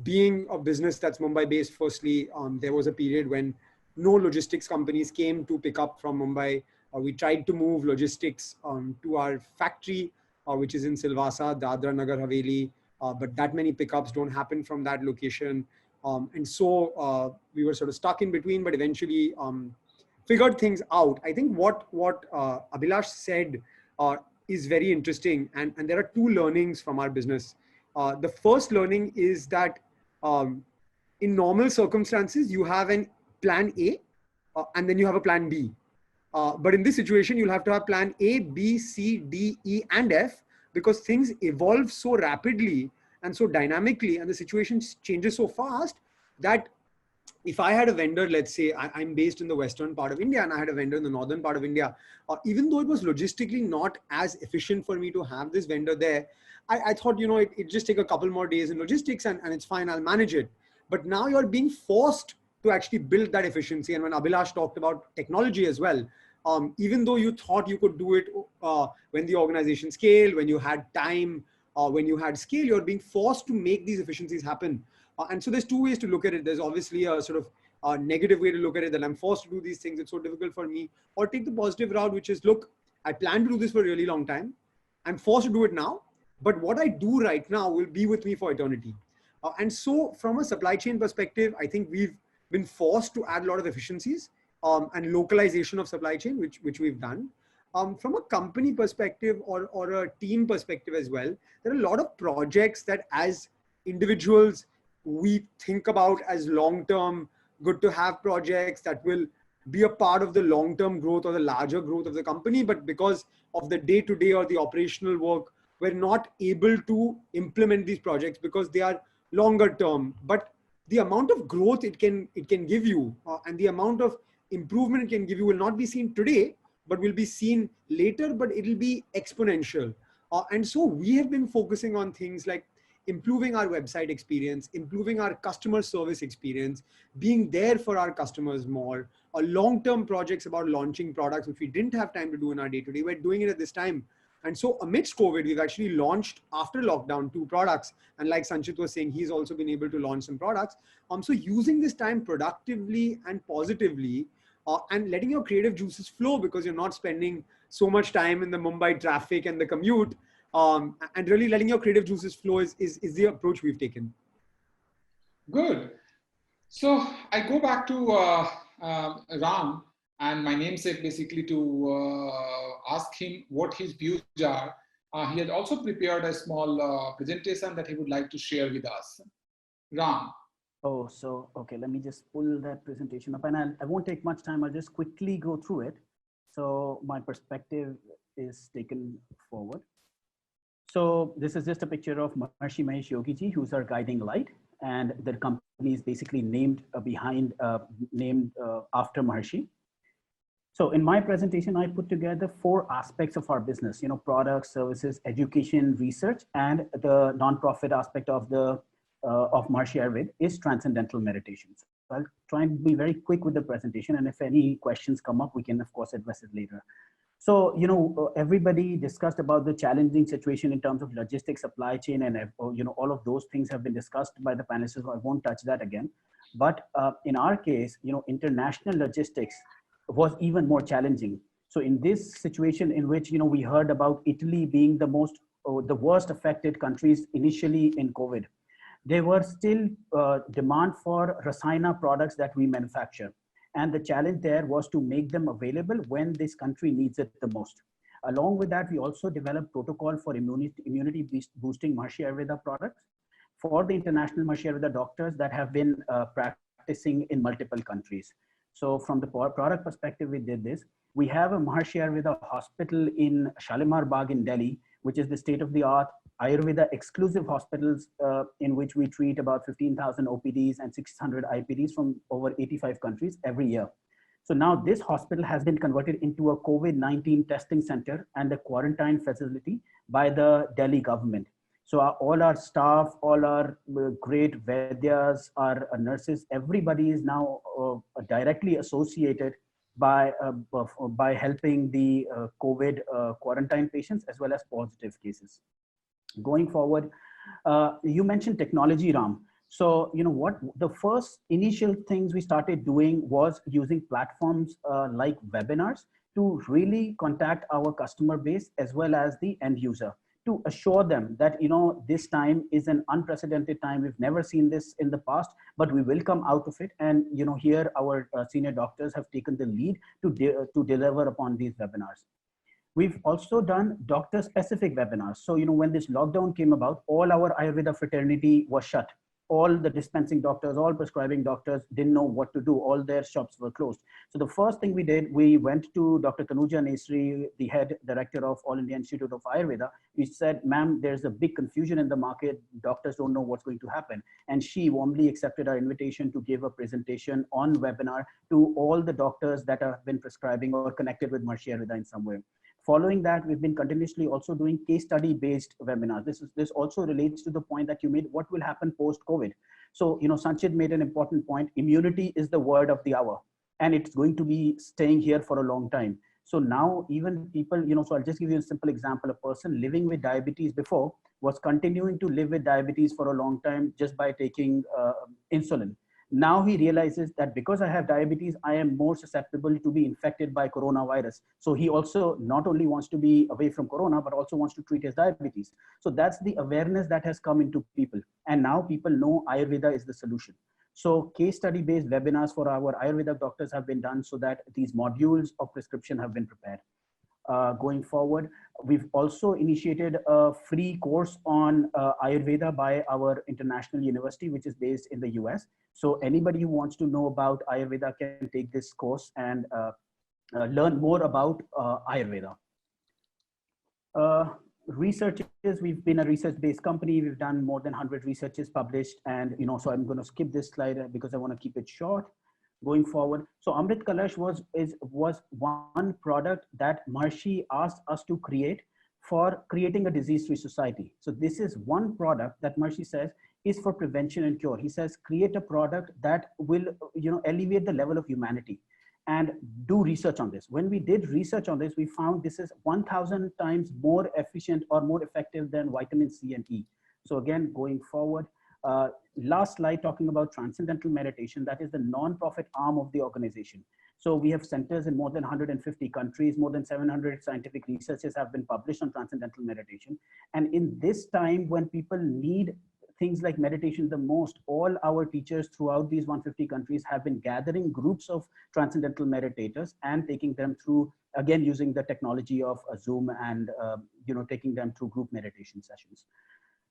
Being a business that's Mumbai based, firstly, there was a period when no logistics companies came to pick up from Mumbai. We tried to move logistics to our factory, which is in Silvassa, Dadra Nagar Haveli, but that many pickups don't happen from that location. And so we were sort of stuck in between, but eventually figured things out. I think what Abhilash said is very interesting. And there are two learnings from our business. The first learning is that in normal circumstances, you have an plan A and then you have a plan B. But in this situation, you'll have to have plan A, B, C, D, E, and F, because things evolve so rapidly and so dynamically, and the situation changes so fast that if I had a vendor, let's say I'm based in the western part of India and I had a vendor in the northern part of India, even though it was logistically not as efficient for me to have this vendor there, I thought, it just take a couple more days in logistics and it's fine, I'll manage it. But now you're being forced to actually build that efficiency. And when Abhilash talked about technology as well, even though you thought you could do it when the organization scaled, when you had time, when you had scale, you're being forced to make these efficiencies happen. And so there's two ways to look at it. There's obviously a sort of negative way to look at it, that I'm forced to do these things, it's so difficult for me. Or take the positive route, which is, look, I plan to do this for a really long time. I'm forced to do it now, but what I do right now will be with me for eternity. And so from a supply chain perspective, I think we've been forced to add a lot of efficiencies and localization of supply chain, which we've done. From a company perspective or a team perspective as well, there are a lot of projects that as individuals, we think about as long-term, good to have projects that will be a part of the long-term growth or the larger growth of the company. But because of the day-to-day or the operational work, we're not able to implement these projects because they are longer term. But the amount of growth it can give you and the amount of improvement it can give you will not be seen today, but will be seen later, but it'll be exponential. And so we have been focusing on things like improving our website experience, improving our customer service experience, being there for our customers more, or long-term projects about launching products, which we didn't have time to do in our day-to-day. We're doing it at this time. And so amidst COVID, we've actually launched after lockdown 2 products. And like Sanchit was saying, he's also been able to launch some products. So using this time productively and positively, and letting your creative juices flow, because you're not spending so much time in the Mumbai traffic and the commute, and really letting your creative juices flow is the approach we've taken. Good. So I go back to Ram and my namesake basically to ask him what his views are. He had also prepared a small presentation that he would like to share with us. Ram. Oh, so, okay, let me just pull that presentation up, and I won't take much time. I'll just quickly go through it. So my perspective is taken forward. So this is just a picture of Maharishi Mahesh Yogi ji, who's our guiding light, and the company is basically named after Maharishi. So in my presentation, I put together 4 aspects of our business, products, services, education, research, and the nonprofit aspect of Maharishi Ayurveda is transcendental meditation. So I'll try and be very quick with the presentation, and if any questions come up, we can of course address it later. So, everybody discussed about the challenging situation in terms of logistics, supply chain, and all of those things have been discussed by the panelists, so I won't touch that again. But in our case, international logistics was even more challenging. So in this situation in which, we heard about Italy being the worst affected countries initially in COVID, there were still demand for Rasayana products that we manufacture. And the challenge there was to make them available when this country needs it the most. Along with that, we also developed protocol for immunity boosting Maharishi Ayurveda products for the international Maharishi Ayurveda doctors that have been practicing in multiple countries. So from the product perspective, we did this. We have a Maharishi Ayurveda hospital in Shalimar Bagh in Delhi, which is the state-of-the-art Ayurveda exclusive hospitals in which we treat about 15,000 OPDs and 600 IPDs from over 85 countries every year. So now this hospital has been converted into a COVID-19 testing center and a quarantine facility by the Delhi government. So all our staff, all our great Vaidyas, our nurses, everybody is now directly associated by helping the COVID quarantine patients as well as positive cases. Going forward, you mentioned technology, Ram. So, what the first initial things we started doing was using platforms like webinars to really contact our customer base as well as the end user, to assure them that, this time is an unprecedented time. We've never seen this in the past, but we will come out of it. And, here our senior doctors have taken the lead to deliver upon these webinars. We've also done doctor-specific webinars. So, when this lockdown came about, all our Ayurveda fraternity was shut. all the dispensing doctors, all prescribing doctors didn't know what to do. All their shops were closed. So the first thing we did, we went to Dr. Tanuja Nesri, the head director of All India Institute of Ayurveda. We said, ma'am, there's a big confusion in the market. Doctors don't know what's going to happen. And she warmly accepted our invitation to give a presentation on webinar to all the doctors that have been prescribing or connected with Maharishi Ayurveda in some way. Following that, we've been continuously also doing case study based webinars. This also relates to the point that you made, what will happen post COVID. So, Sanchit made an important point. Immunity is the word of the hour, and it's going to be staying here for a long time. So now even people, so I'll just give you a simple example. A person living with diabetes before was continuing to live with diabetes for a long time just by taking insulin. Now he realizes that because I have diabetes, I am more susceptible to be infected by coronavirus. So he also not only wants to be away from corona, but also wants to treat his diabetes. So that's the awareness that has come into people. And now people know Ayurveda is the solution. So case study based webinars for our Ayurveda doctors have been done so that these modules of prescription have been prepared. Going forward, we've also initiated a free course on Ayurveda by our international university, which is based in the US. So anybody who wants to know about Ayurveda can take this course and learn more about Ayurveda. Researches, we've been a research-based company. We've done more than 100 researches published, and so I'm going to skip this slide because I want to keep it short. Going forward, so Amrit Kalash was one product that Maharishi asked us to create for creating a disease-free society. So this is one product that Maharishi says is for prevention and cure. He says create a product that will elevate the level of humanity, and do research on this. When we did research on this, we found this is 1,000 times more efficient or more effective than vitamin C and E. So again, going forward, last slide talking about Transcendental Meditation, that is the non-profit arm of the organization. So we have centers in more than 150 countries, more than 700 scientific researches have been published on Transcendental Meditation. And in this time when people need things like meditation the most, all our teachers throughout these 150 countries have been gathering groups of transcendental meditators and taking them through, again, using the technology of Zoom and taking them through group meditation sessions.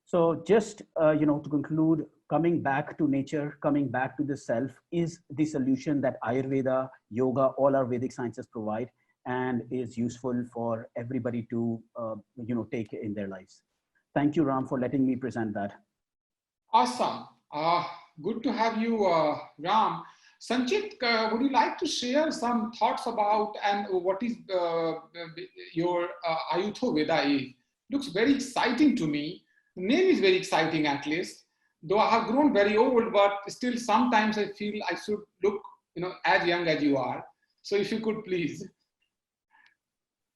So just to conclude, coming back to nature, coming back to the self is the solution that Ayurveda, yoga, all our Vedic sciences provide, and is useful for everybody to take in their lives. Thank you, Ram, for letting me present that. Awesome. Good to have you, Ram. Sanchit, would you like to share some thoughts about and what is your Ayurveda is? Looks very exciting to me. The name is very exciting, at least. Though I have grown very old, but still sometimes I feel I should look, as young as you are. So if you could please.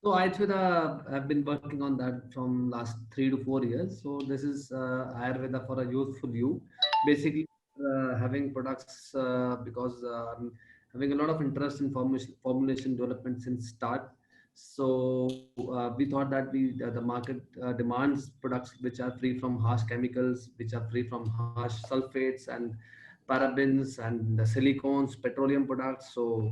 So Ayurveda, I've been working on that from last 3 to 4 years. So this is Ayurveda for a youthful you. Basically, having products because I'm having a lot of interest in formulation development since start. So we thought that the market demands products which are free from harsh chemicals, which are free from harsh sulfates and parabens and the silicones, petroleum products. So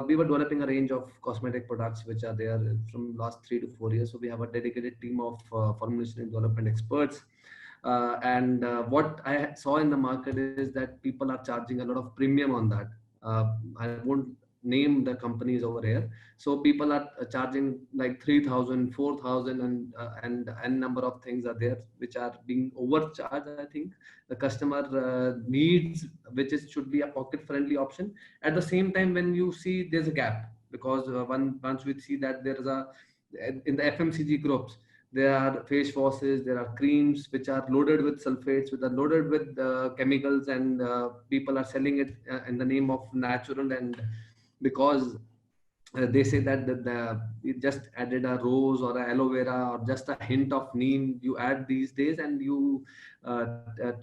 we were developing a range of cosmetic products which are there from last 3 to 4 years. So we have a dedicated team of formulation and development experts. What I saw in the market is that people are charging a lot of premium on that. I won't name the companies over here. So people are charging like 3,000, 4,000 and n number of things are there which are being overcharged. I think the customer needs, which should be a pocket friendly option. At the same time, when you see there's a gap, because once we see that there is in the FMCG groups, there are face washes, there are creams which are loaded with sulfates, which are loaded with chemicals, and people are selling it in the name of natural, and because they say that you just added a rose or a aloe vera or just a hint of neem you add these days, and you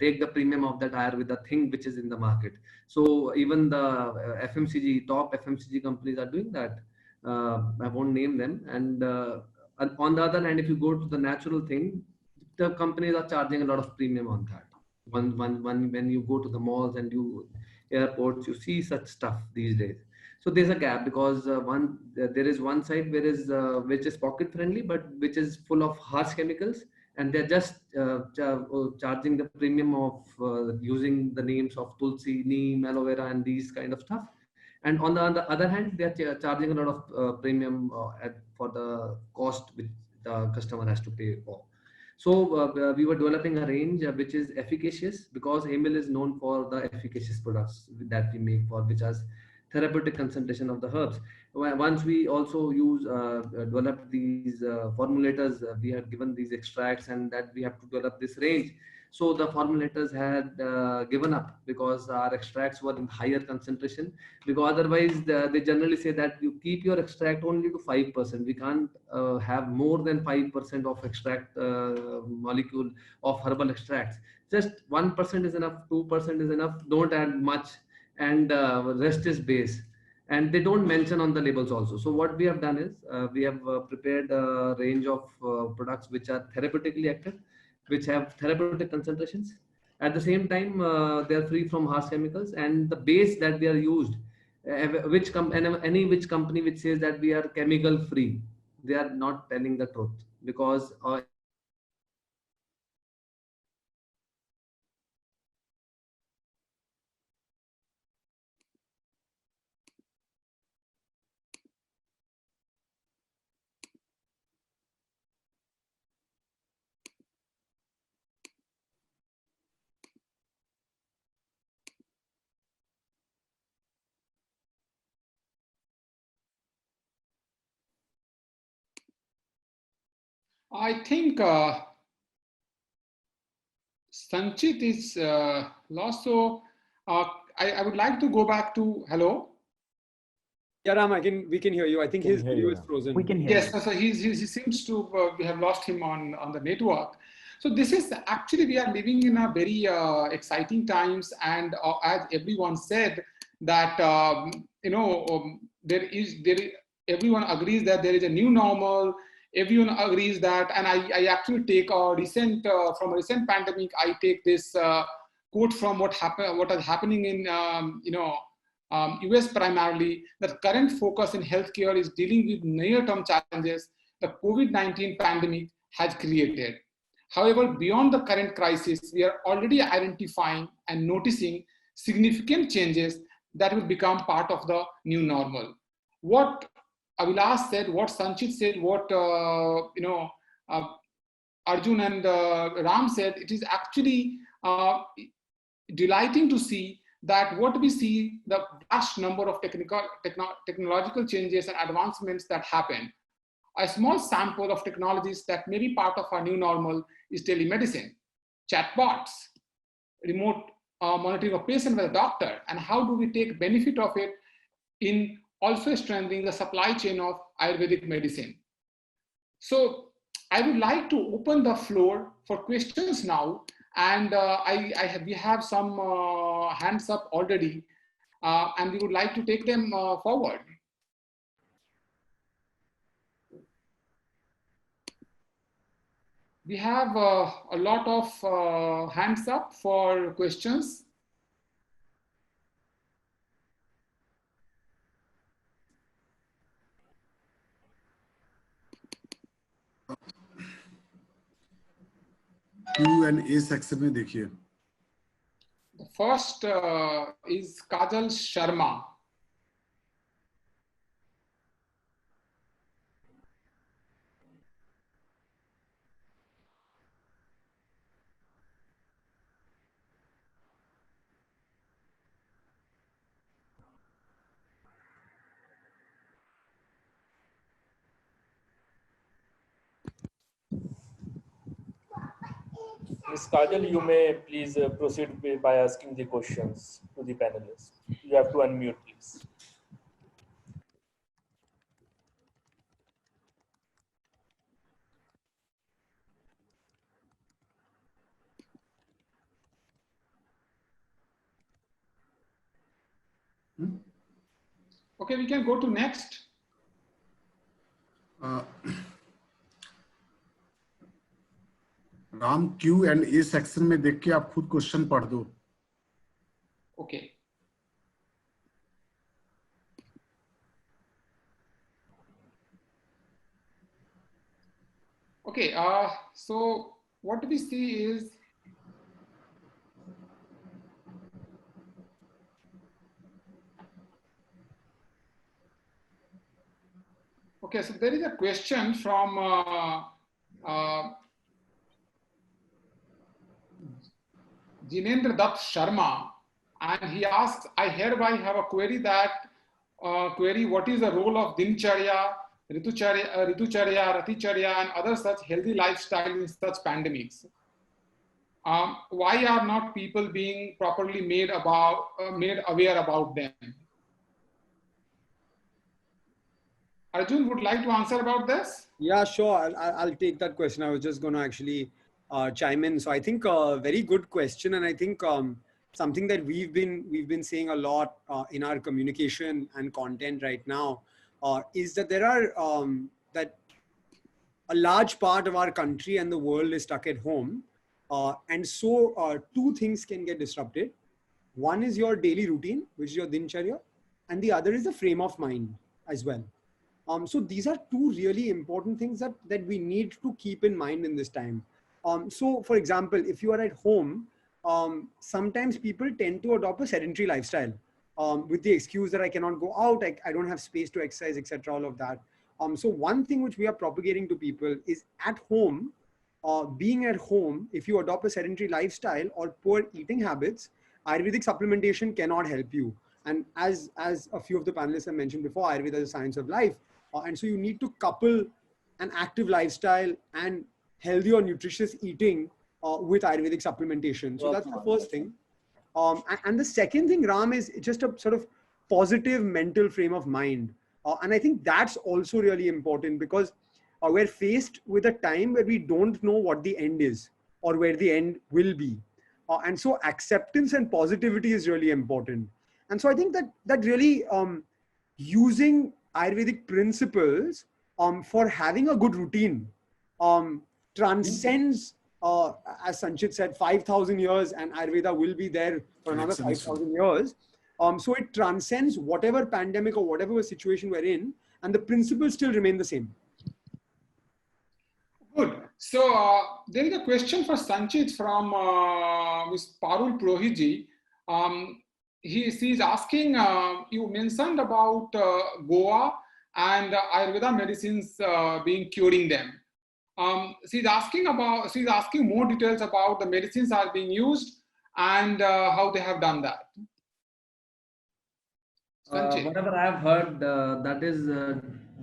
take the premium of that Ayurveda thing which is in the market. So even the top FMCG companies are doing that. I won't name them. And on the other hand, if you go to the natural thing, the companies are charging a lot of premium on that. When you go to the malls and airports, you see such stuff these days. So there's a gap, because there is one side which is pocket friendly, but which is full of harsh chemicals, and they're just charging the premium of using the names of Tulsi, Neem, aloe vera, and these kind of stuff. And on the other hand, they're charging a lot of premium for the cost which the customer has to pay for. So we were developing a range which is efficacious, because Amel is known for the efficacious products that we make, for which has therapeutic concentration of the herbs. Once we also developed these formulators, we had given these extracts, and that we have to develop this range. So the formulators had given up, because our extracts were in higher concentration, because otherwise they generally say that you keep your extract only to 5%. We can't have more than 5% of extract molecule of herbal extracts. Just 1% is enough, 2% is enough, don't add much, and rest is base. And they don't mention on the labels also. So what we have done is we have prepared a range of products which are therapeutically active, which have therapeutic concentrations. At the same time, they are free from harsh chemicals, and the base that they are used, which which company which says that we are chemical free, they are not telling the truth, because I think Sanchit is lost. So I would like to go back to hello. Yeah, Ram, we can hear you. I think his video is frozen. We can hear Yes, you. so he seems to we have lost him on the network. So this is actually, we are living in a very exciting times, and as everyone said that everyone agrees that there is a new normal. Everyone agrees that, and I actually take a recent from a recent pandemic. I take this quote from what is happening in US primarily, that current focus in healthcare is dealing with near-term challenges the COVID-19 pandemic has created. However, beyond the current crisis, we are already identifying and noticing significant changes that will become part of the new normal. What Abhilash said, what Sanchit said, what Arjun and Ram said, it is actually delighting to see that what we see, the vast number of technological changes and advancements that happen. A small sample of technologies that may be part of our new normal is telemedicine, chatbots, remote monitoring of patient by the doctor, and how do we take benefit of it in also strengthening the supply chain of Ayurvedic medicine. So I would like to open the floor for questions now. And we have some hands up already, and we would like to take them forward. We have a lot of hands up for questions. Q&A section में देखिए. The first is Kajal Sharma. Ms. Kajal, you may please proceed by asking the questions to the panelists. You have to unmute, please. Okay, we can go to next. Ram Q&A section में देख के आप खुद question पढ़ दो. Okay. Okay, so what we see is okay, so there is a question from Jinendra Dutt Sharma, and he asks, I hereby have a query that what is the role of Dincharya, Ritucharya, Raticharya, and other such healthy lifestyle in such pandemics? Why are not people being properly made aware about them? Arjun would like to answer about this. Yeah, sure. I'll take that question. I was just going to actually chime in. So I think a very good question, and I think something that we've been saying a lot in our communication and content right now is that there are that a large part of our country and the world is stuck at home, and so two things can get disrupted. One is your daily routine, which is your dincharya, and the other is the frame of mind as well. So these are two really important things that we need to keep in mind in this time. So for example, if you are at home, sometimes people tend to adopt a sedentary lifestyle with the excuse that I cannot go out, I don't have space to exercise, etc. All of that. So one thing which we are propagating to people is at home, being at home, if you adopt a sedentary lifestyle or poor eating habits, Ayurvedic supplementation cannot help you. And as a few of the panelists have mentioned before, Ayurveda is a science of life. And so you need to couple an active lifestyle and healthy or nutritious eating with Ayurvedic supplementation. So that's the first thing. And the second thing, Ram, is just a sort of positive mental frame of mind. And I think that's also really important because we're faced with a time where we don't know what the end is or where the end will be. And so acceptance and positivity is really important. And so I think that really using Ayurvedic principles for having a good routine transcends, as Sanchit said, 5,000 years, and Ayurveda will be there for another 5,000 years. So it transcends whatever pandemic or whatever situation we're in, and the principles still remain the same. Good. So there is a question for Sanchit from Ms. Parul Prohiji. She's asking, you mentioned about Goa and Ayurveda medicines being curing them. She's asking more details about the medicines are being used and how they have done that. Whatever I have heard, that is,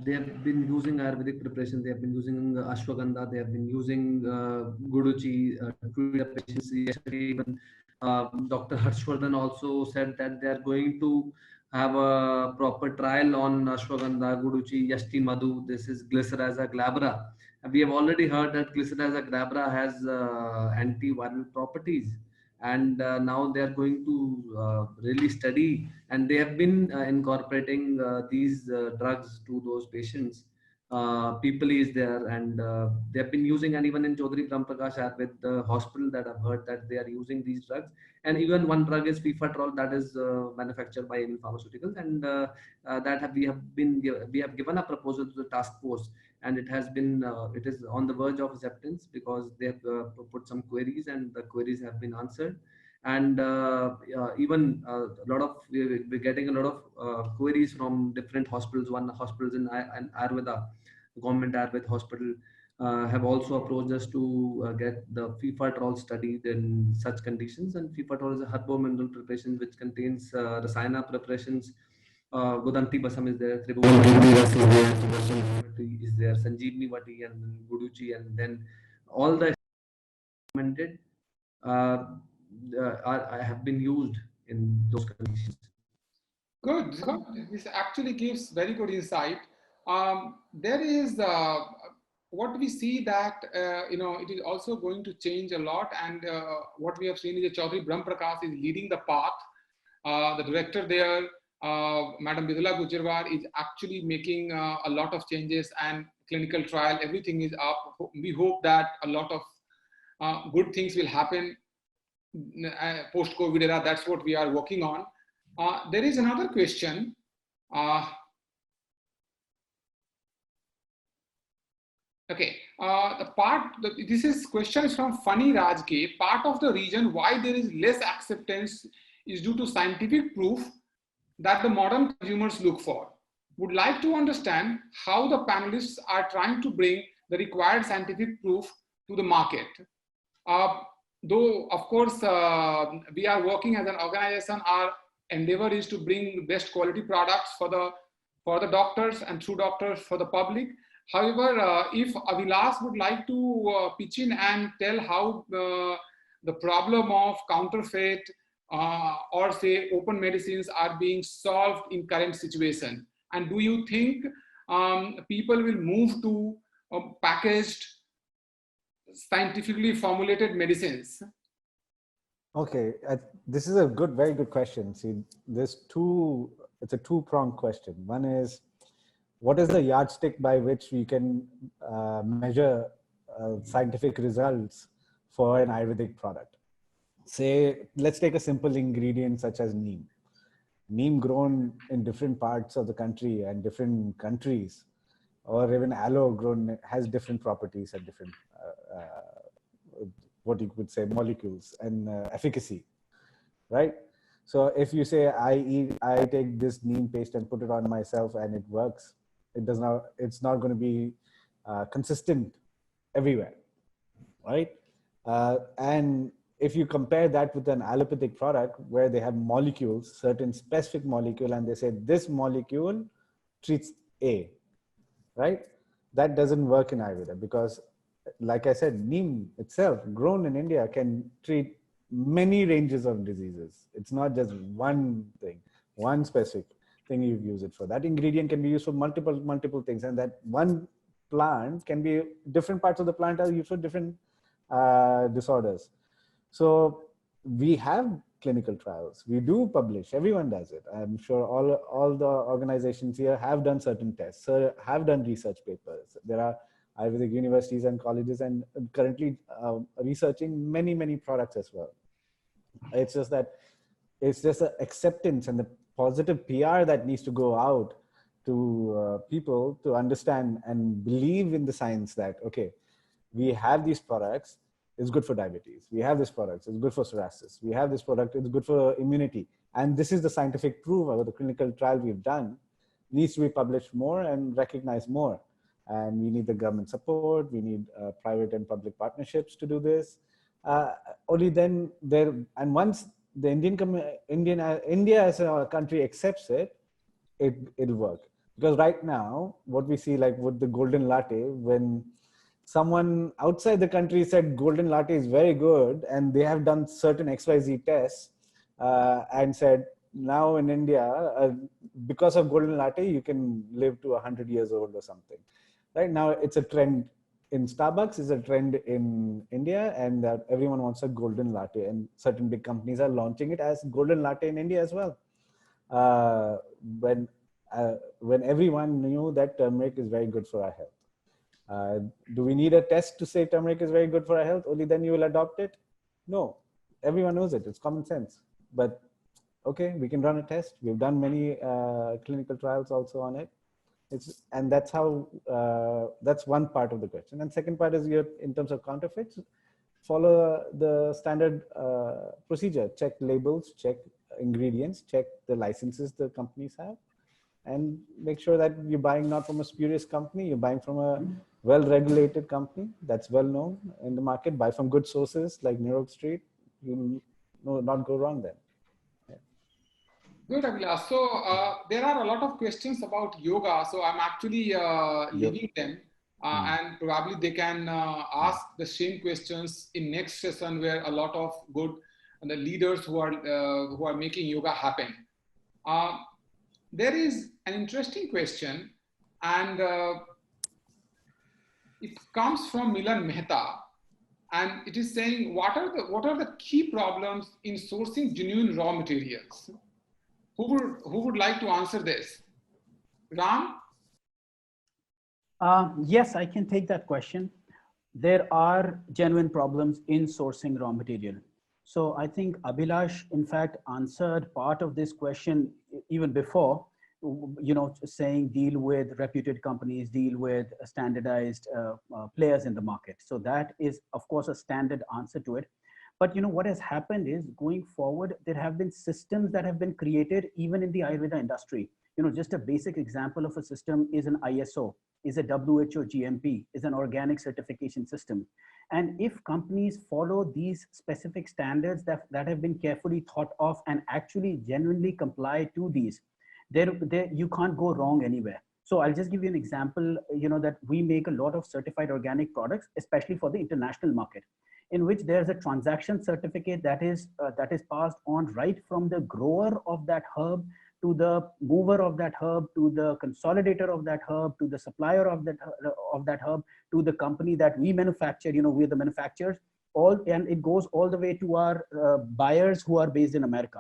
they have been using Ayurvedic preparation. They have been using ashwagandha. They have been using guduchi to treat the patients. Yesterday, even Dr. Harshvardhan also said that they are going to have a proper trial on ashwagandha, guduchi, yashti madhu. This is Glycyrrhiza glabra. And we have already heard that Glycyrrhiza glabra has antiviral properties. And now they are going to really study, and they have been incorporating these drugs to those patients. People is there, and they have been using, and even in Chaudhary Brahmprakash Ayurved, the hospital that I've heard that they are using these drugs. And even one drug is Fifatrol that is manufactured by Emil Pharmaceuticals, and that we have given a proposal to the task force, and it has been it is on the verge of acceptance because they have put some queries, and the queries have been answered. And even a lot of we're getting a lot of queries from different hospitals. One hospitals in Ayurveda, government Ayurveda hospital, have also approached us to get the Fifatrol studied in such conditions. And Fifatrol is a herbo-mineral preparation which contains Rasayana preparations. Godanti Basam is there, Tribhuvan is there, Sanjeevni Vati and Guduchi, and then all the recommended have been used in those conditions. Good. This actually gives very good insight. There is what we see that it is also going to change a lot, and what we have seen is that Chaudhary Brahmprakash is leading the path. The director there, Madam Vidula Gujjarwar, is actually making a lot of changes, and clinical trial, everything is up. We hope that a lot of good things will happen post-COVID era. That's what we are working on. There is another question. Okay, this question is from Funny Rajke. Part of the reason why there is less acceptance is due to scientific proof that the modern consumers look for. Would like to understand how the panelists are trying to bring the required scientific proof to the market. Though, of course, we are working as an organization, our endeavor is to bring best quality products for the doctors and through doctors for the public. However, if Abhilash would like to pitch in and tell how the problem of counterfeit or say open medicines are being solved in current situation, and do you think people will move to packaged, scientifically formulated medicines? Okay, this is a very good question. See, it's a two-pronged question. One is, what is the yardstick by which we can measure scientific results for an Ayurvedic product? Say, let's take a simple ingredient such as neem. Neem grown in different parts of the country and different countries, or even aloe grown has different properties and different, what you could say, molecules and efficacy, right? So if you say, I take this neem paste and put it on myself and it works, it's not going to be consistent everywhere, right? And if you compare that with an allopathic product where they have molecules, certain specific molecule, and they say this molecule treats A, right? That doesn't work in Ayurveda because, like I said, neem itself, grown in India, can treat many ranges of diseases. It's not just one thing, one specific thing you use it for. That ingredient can be used for multiple things, and that one plant can be, different parts of the plant are used for different disorders. So we have clinical trials. We do publish. Everyone does it. I'm sure all the organizations here have done certain tests, have done research papers. There are Ayurvedic universities and colleges and currently researching many products as well. It's just that it's just the acceptance and the positive PR that needs to go out to people to understand and believe in the science that, okay, we have these products, it's good for diabetes. We have this product, it's good for psoriasis. We have this product, it's good for immunity. And this is the scientific proof of the clinical trial we've done, needs to be published more and recognized more. And we need the government support, we need private and public partnerships to do this. Only then and once the India as a country accepts it, it'll work. Because right now, what we see, like with the golden latte, when someone outside the country said golden latte is very good, and they have done certain XYZ tests and said, now in India, because of golden latte, you can live to 100 years old or something. Right now, it's a trend in Starbucks, it's a trend in India, and everyone wants a golden latte, and certain big companies are launching it as golden latte in India as well. When everyone knew that turmeric is very good for our health. Do we need a test to say turmeric is very good for our health? Only then you will adopt it? No, everyone knows it. It's common sense. But okay, we can run a test. We've done many clinical trials also on it. And that's how, that's one part of the question. And second part is, in terms of counterfeits, follow the standard procedure. Check labels, check ingredients, check the licenses the companies have, and make sure that you're buying not from a spurious company, you're buying from a well-regulated company that's well-known in the market. Buy from good sources like Nirog Street. You'll not go wrong then. Yeah. Good, Abhilash. So there are a lot of questions about yoga. So I'm actually leaving them, and probably they can ask the same questions in next session, where a lot of good the leaders who are making yoga happen. There is an interesting question, and it comes from Milan Mehta, and it is saying, what are the key problems in sourcing genuine raw materials? Who would like to answer this? Ram? Yes, I can take that question. There are genuine problems in sourcing raw material. So I think Abhilash, in fact, answered part of this question even before, saying deal with reputed companies, deal with standardized players in the market. So that is, of course, a standard answer to it. But what has happened is, going forward, there have been systems that have been created even in the Ayurveda industry. Just a basic example of a system is an ISO, is a WHO GMP, is an organic certification system. And if companies follow these specific standards that have been carefully thought of and actually genuinely comply to these, you can't go wrong anywhere. So I'll just give you an example, that we make a lot of certified organic products, especially for the international market, in which there's a transaction certificate that is passed on right from the grower of that herb to the mover of that herb, to the consolidator of that herb, to the supplier of that herb, to the company that we manufacture, we're the manufacturers, and it goes all the way to our buyers who are based in America.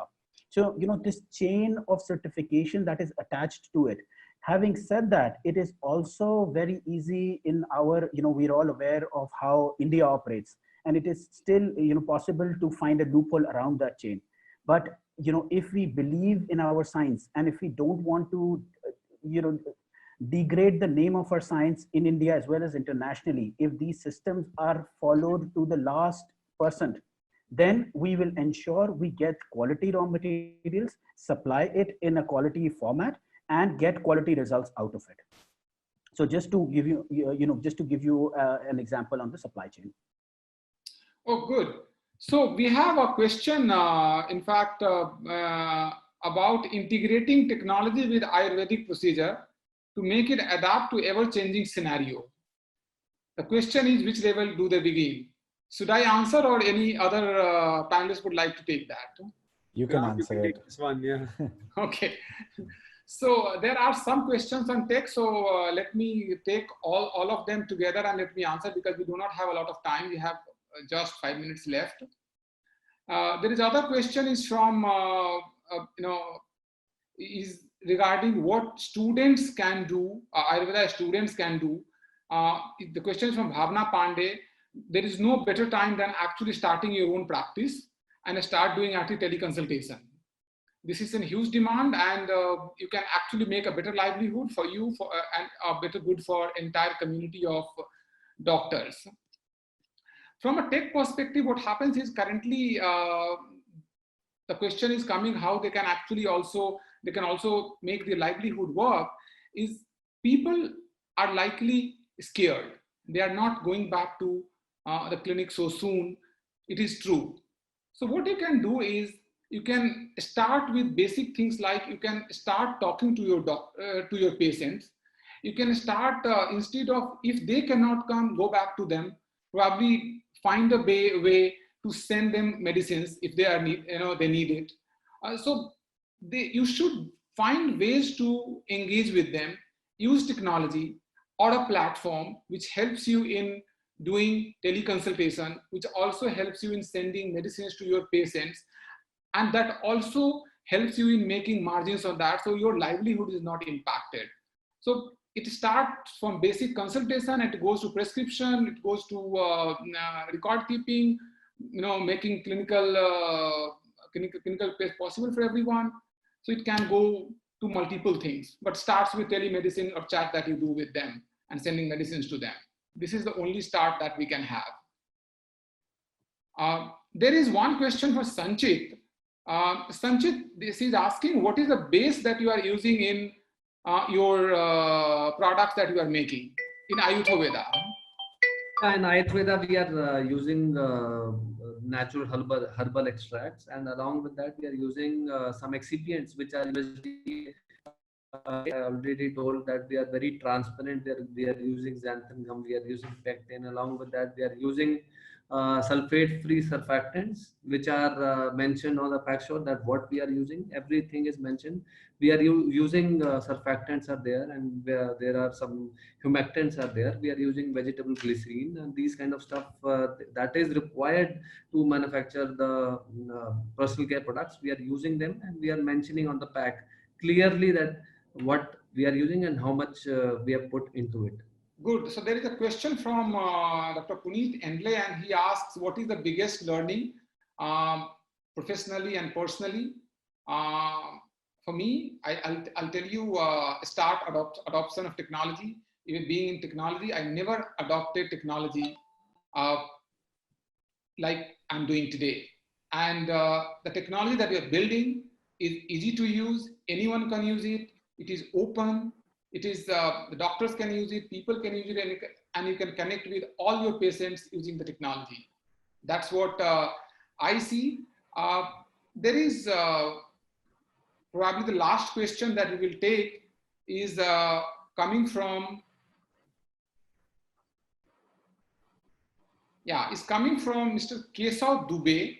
So, this chain of certification that is attached to it. Having said that, it is also very easy in our, we're all aware of how India operates, and it is still, possible to find a loophole around that chain. But, if we believe in our science, and if we don't want to, degrade the name of our science in India as well as internationally, if these systems are followed to the last %, then we will ensure we get quality raw materials, supply it in a quality format, and get quality results out of it. So just to give you, an example on the supply chain. Oh, good. So we have a question, in fact, about integrating technology with Ayurvedic procedure to make it adapt to ever-changing scenario. The question is, which level do they begin? Should I answer, or any other panelists would like to take that? You can answer it. This one, yeah. Okay. So there are some questions on tech. So let me take all of them together and let me answer, because we do not have a lot of time. We have just 5 minutes left. There is other question is from, is regarding what students can do, Ayurveda students can do. The question is from Bhavna Pandey. There is no better time than actually starting your own practice and start doing active teleconsultation. This is a huge demand, and you can actually make a better livelihood for you and a better good for entire community of doctors. From a tech perspective, what happens is currently the question is coming how they can actually also make their livelihood work. Is people are likely scared. They are not going back to the clinic so soon. It is true. So what you can do is you can start with basic things, like you can start talking to your patients. You can start instead of, if they cannot come, go back to them. Probably find a way to send them medicines if they they need it. So you should find ways to engage with them. Use technology or a platform which helps you in doing teleconsultation, which also helps you in sending medicines to your patients, and that also helps you in making margins on that, so your livelihood is not impacted. So it starts from basic consultation, it goes to prescription, it goes to record keeping, making clinical possible for everyone. So it can go to multiple things, but starts with telemedicine or chat that you do with them and sending medicines to them. This is the only start that we can have. There is one question for Sanchit. Sanchit, this is asking, what is the base that you are using in your products that you are making in Ayurveda? In Ayurveda, we are using natural herbal extracts, and along with that, we are using some excipients which are usually. I already told that we are very transparent. We are using xanthan gum, we are using pectin. Along with that, we are using sulfate-free surfactants, which are mentioned on the fact sheet, that what we are using, everything is mentioned. We are using surfactants are there, and there are some humectants are there. We are using vegetable glycerine and these kind of stuff that is required to manufacture the personal care products. We are using them, and we are mentioning on the pack clearly that what we are using and how much we have put into it. Good. So there is a question from Dr. Puneet Endle, and he asks, what is the biggest learning professionally and personally for me, I'll tell you, start adoption of technology. Even being in technology, I never adopted technology like I'm doing today. And the technology that we are building is easy to use. Anyone can use it. It is open. It is the doctors can use it. People can use it, and you can connect with all your patients using the technology. That's what I see. There is probably the last question that we will take is coming from. Yeah, it's coming from Mr. Kesav Dubey.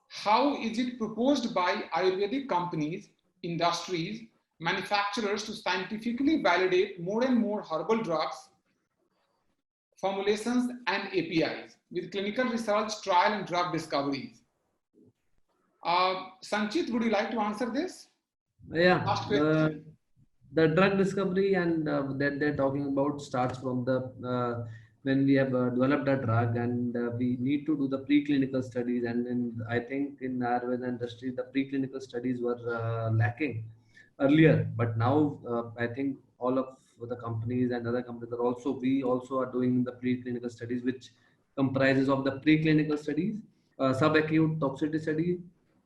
How is it proposed by Ayurvedic companies, industries, manufacturers to scientifically validate more and more herbal drugs, formulations, and APIs with clinical research, trial, and drug discoveries? Sanchit, would you like to answer this? Yeah, Last question. the drug discovery and that they're talking about starts from the when we have developed a drug, and we need to do the preclinical studies. And I think in Ayurveda industry, the preclinical studies were lacking earlier, but now I think all of the companies and other companies are also, we also are doing the preclinical studies, which comprises of the preclinical studies, subacute toxicity studies,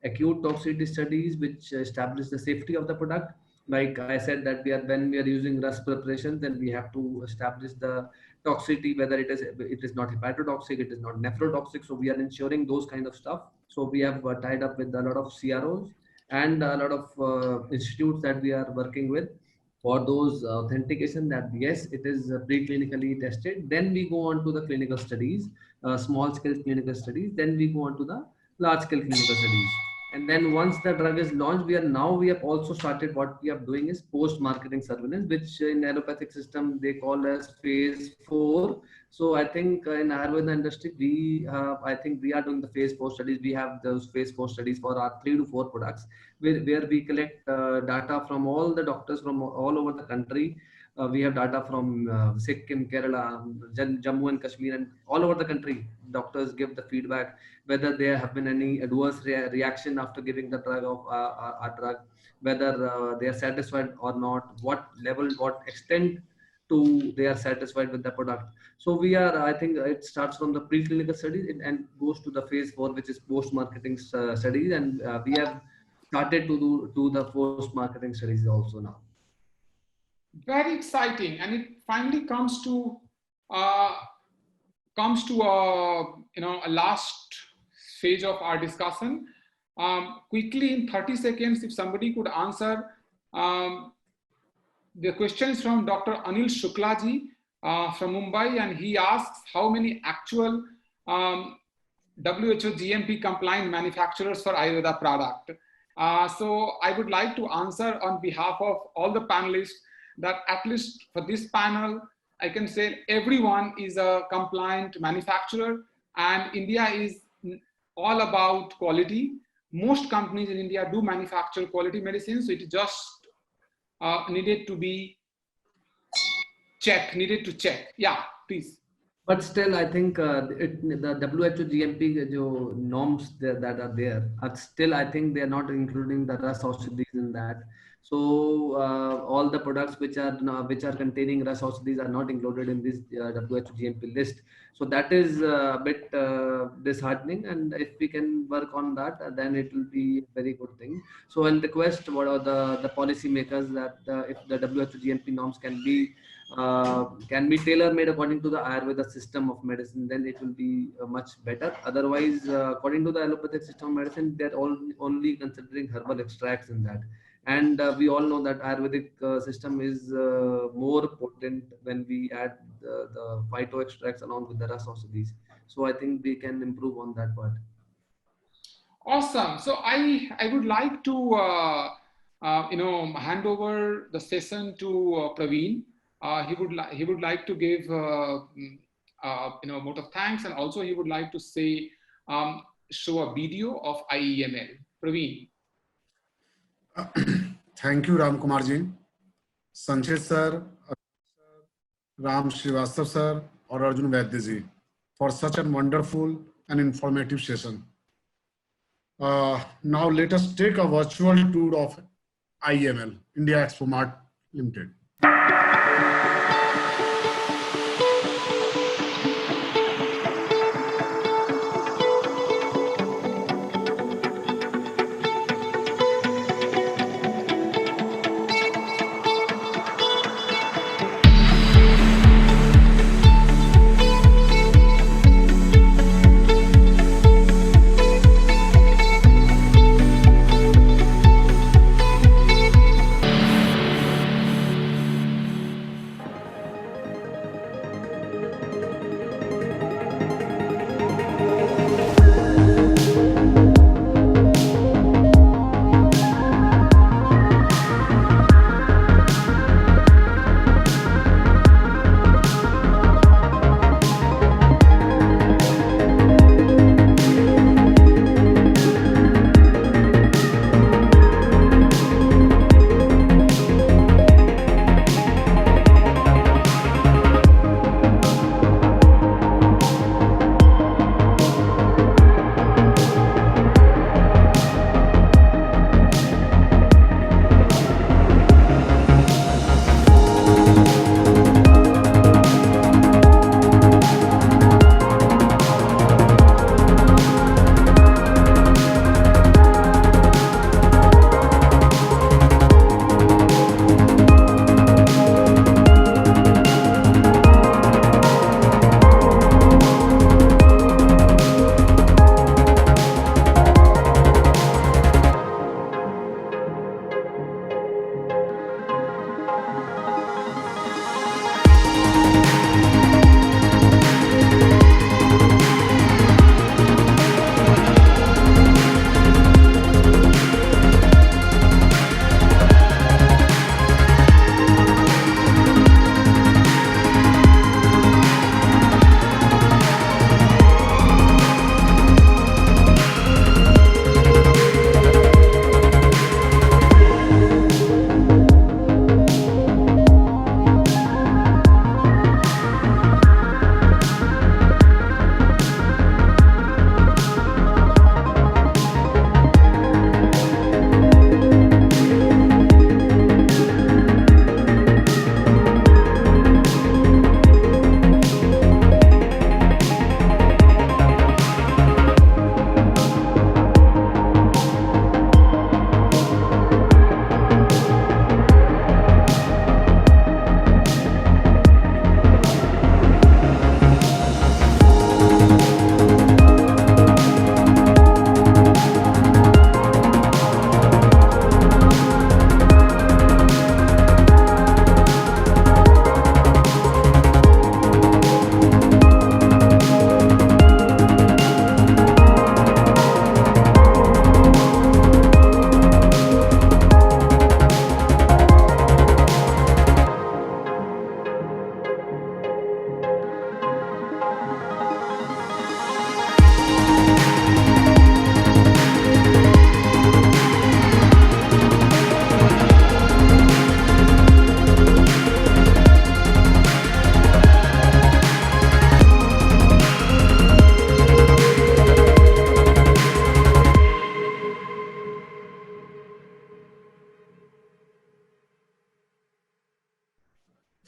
acute toxicity studies, which establish the safety of the product. Like I said, that when we are using rust preparation, then we have to establish the toxicity, whether it is not hepatotoxic, it is not nephrotoxic. So we are ensuring those kind of stuff. So we have tied up with a lot of CROs and a lot of institutes that we are working with for those authentication that yes, it is preclinically tested. Then we go on to the clinical studies, small scale clinical studies. Then we go on to the large scale clinical studies. And then once the drug is launched, we have also started, what we are doing is post-marketing surveillance, which in allopathic system, they call as phase 4. So I think in Ayurveda industry, I think we are doing the phase 4 studies. We have those phase 4 studies for our 3 to 4 products, where we collect data from all the doctors from all over the country. We have data from Sikkim, Kerala, Jammu and Kashmir, and all over the country. Doctors give the feedback whether there have been any adverse reaction after giving the drug of our drug, whether they are satisfied or not, what level, what extent to they are satisfied with the product. So I think it starts from the preclinical studies and goes to the phase 4, which is post-marketing studies, and we have started to do the post-marketing studies also now. Very exciting, and it finally comes to a last phase of our discussion. Quickly, in 30 seconds, if somebody could answer. The question is from Dr. Anil Shuklaji from Mumbai, and he asks how many actual WHO GMP compliant manufacturers for Ayurveda product. So I would like to answer on behalf of all the panelists that at least for this panel, I can say everyone is a compliant manufacturer, and India is all about quality. Most companies in India do manufacture quality medicine, so it just needed to check. Yeah, please. But still, I think the WHO GMP norms that are there are still, I think they are not including the Ras Aushadhis in that. So all the products which are containing Ras Aushadhis are not included in this WHO GMP list. So that is a bit disheartening. And if we can work on that, then it will be a very good thing. So I'll request what are the policy makers that if the WHO GMP norms can be tailor-made according to the Ayurveda system of medicine, then it will be much better. Otherwise, according to the allopathic system of medicine, they're only considering herbal extracts in that. And we all know that Ayurvedic system is more potent when we add the phyto extracts along with the Ras Aushadhis. So I think we can improve on that part. Awesome. So I would like to hand over the session to Praveen. He would like to give vote of thanks, and also he would like to say show a video of IEML. Praveen. Thank you, Ram Kumar ji, Sanchit sir, Ram Srivastav sir, or Arjun Vaidya ji for such a wonderful and informative session. Now let us take a virtual tour of IML, India Expo Mart Limited.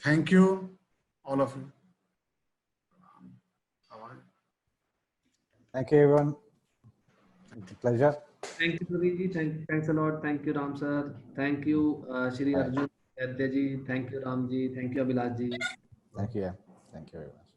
Thank you, all of you. Thank you, everyone. It's a pleasure. Thank you, Praveenji. Thanks a lot. Thank you, Ram sir. Thank you, Shri Arjun, Vaidya ji. Thank you, Ram ji. Thank you, Abhilash ji. Thank you. Thank you very much.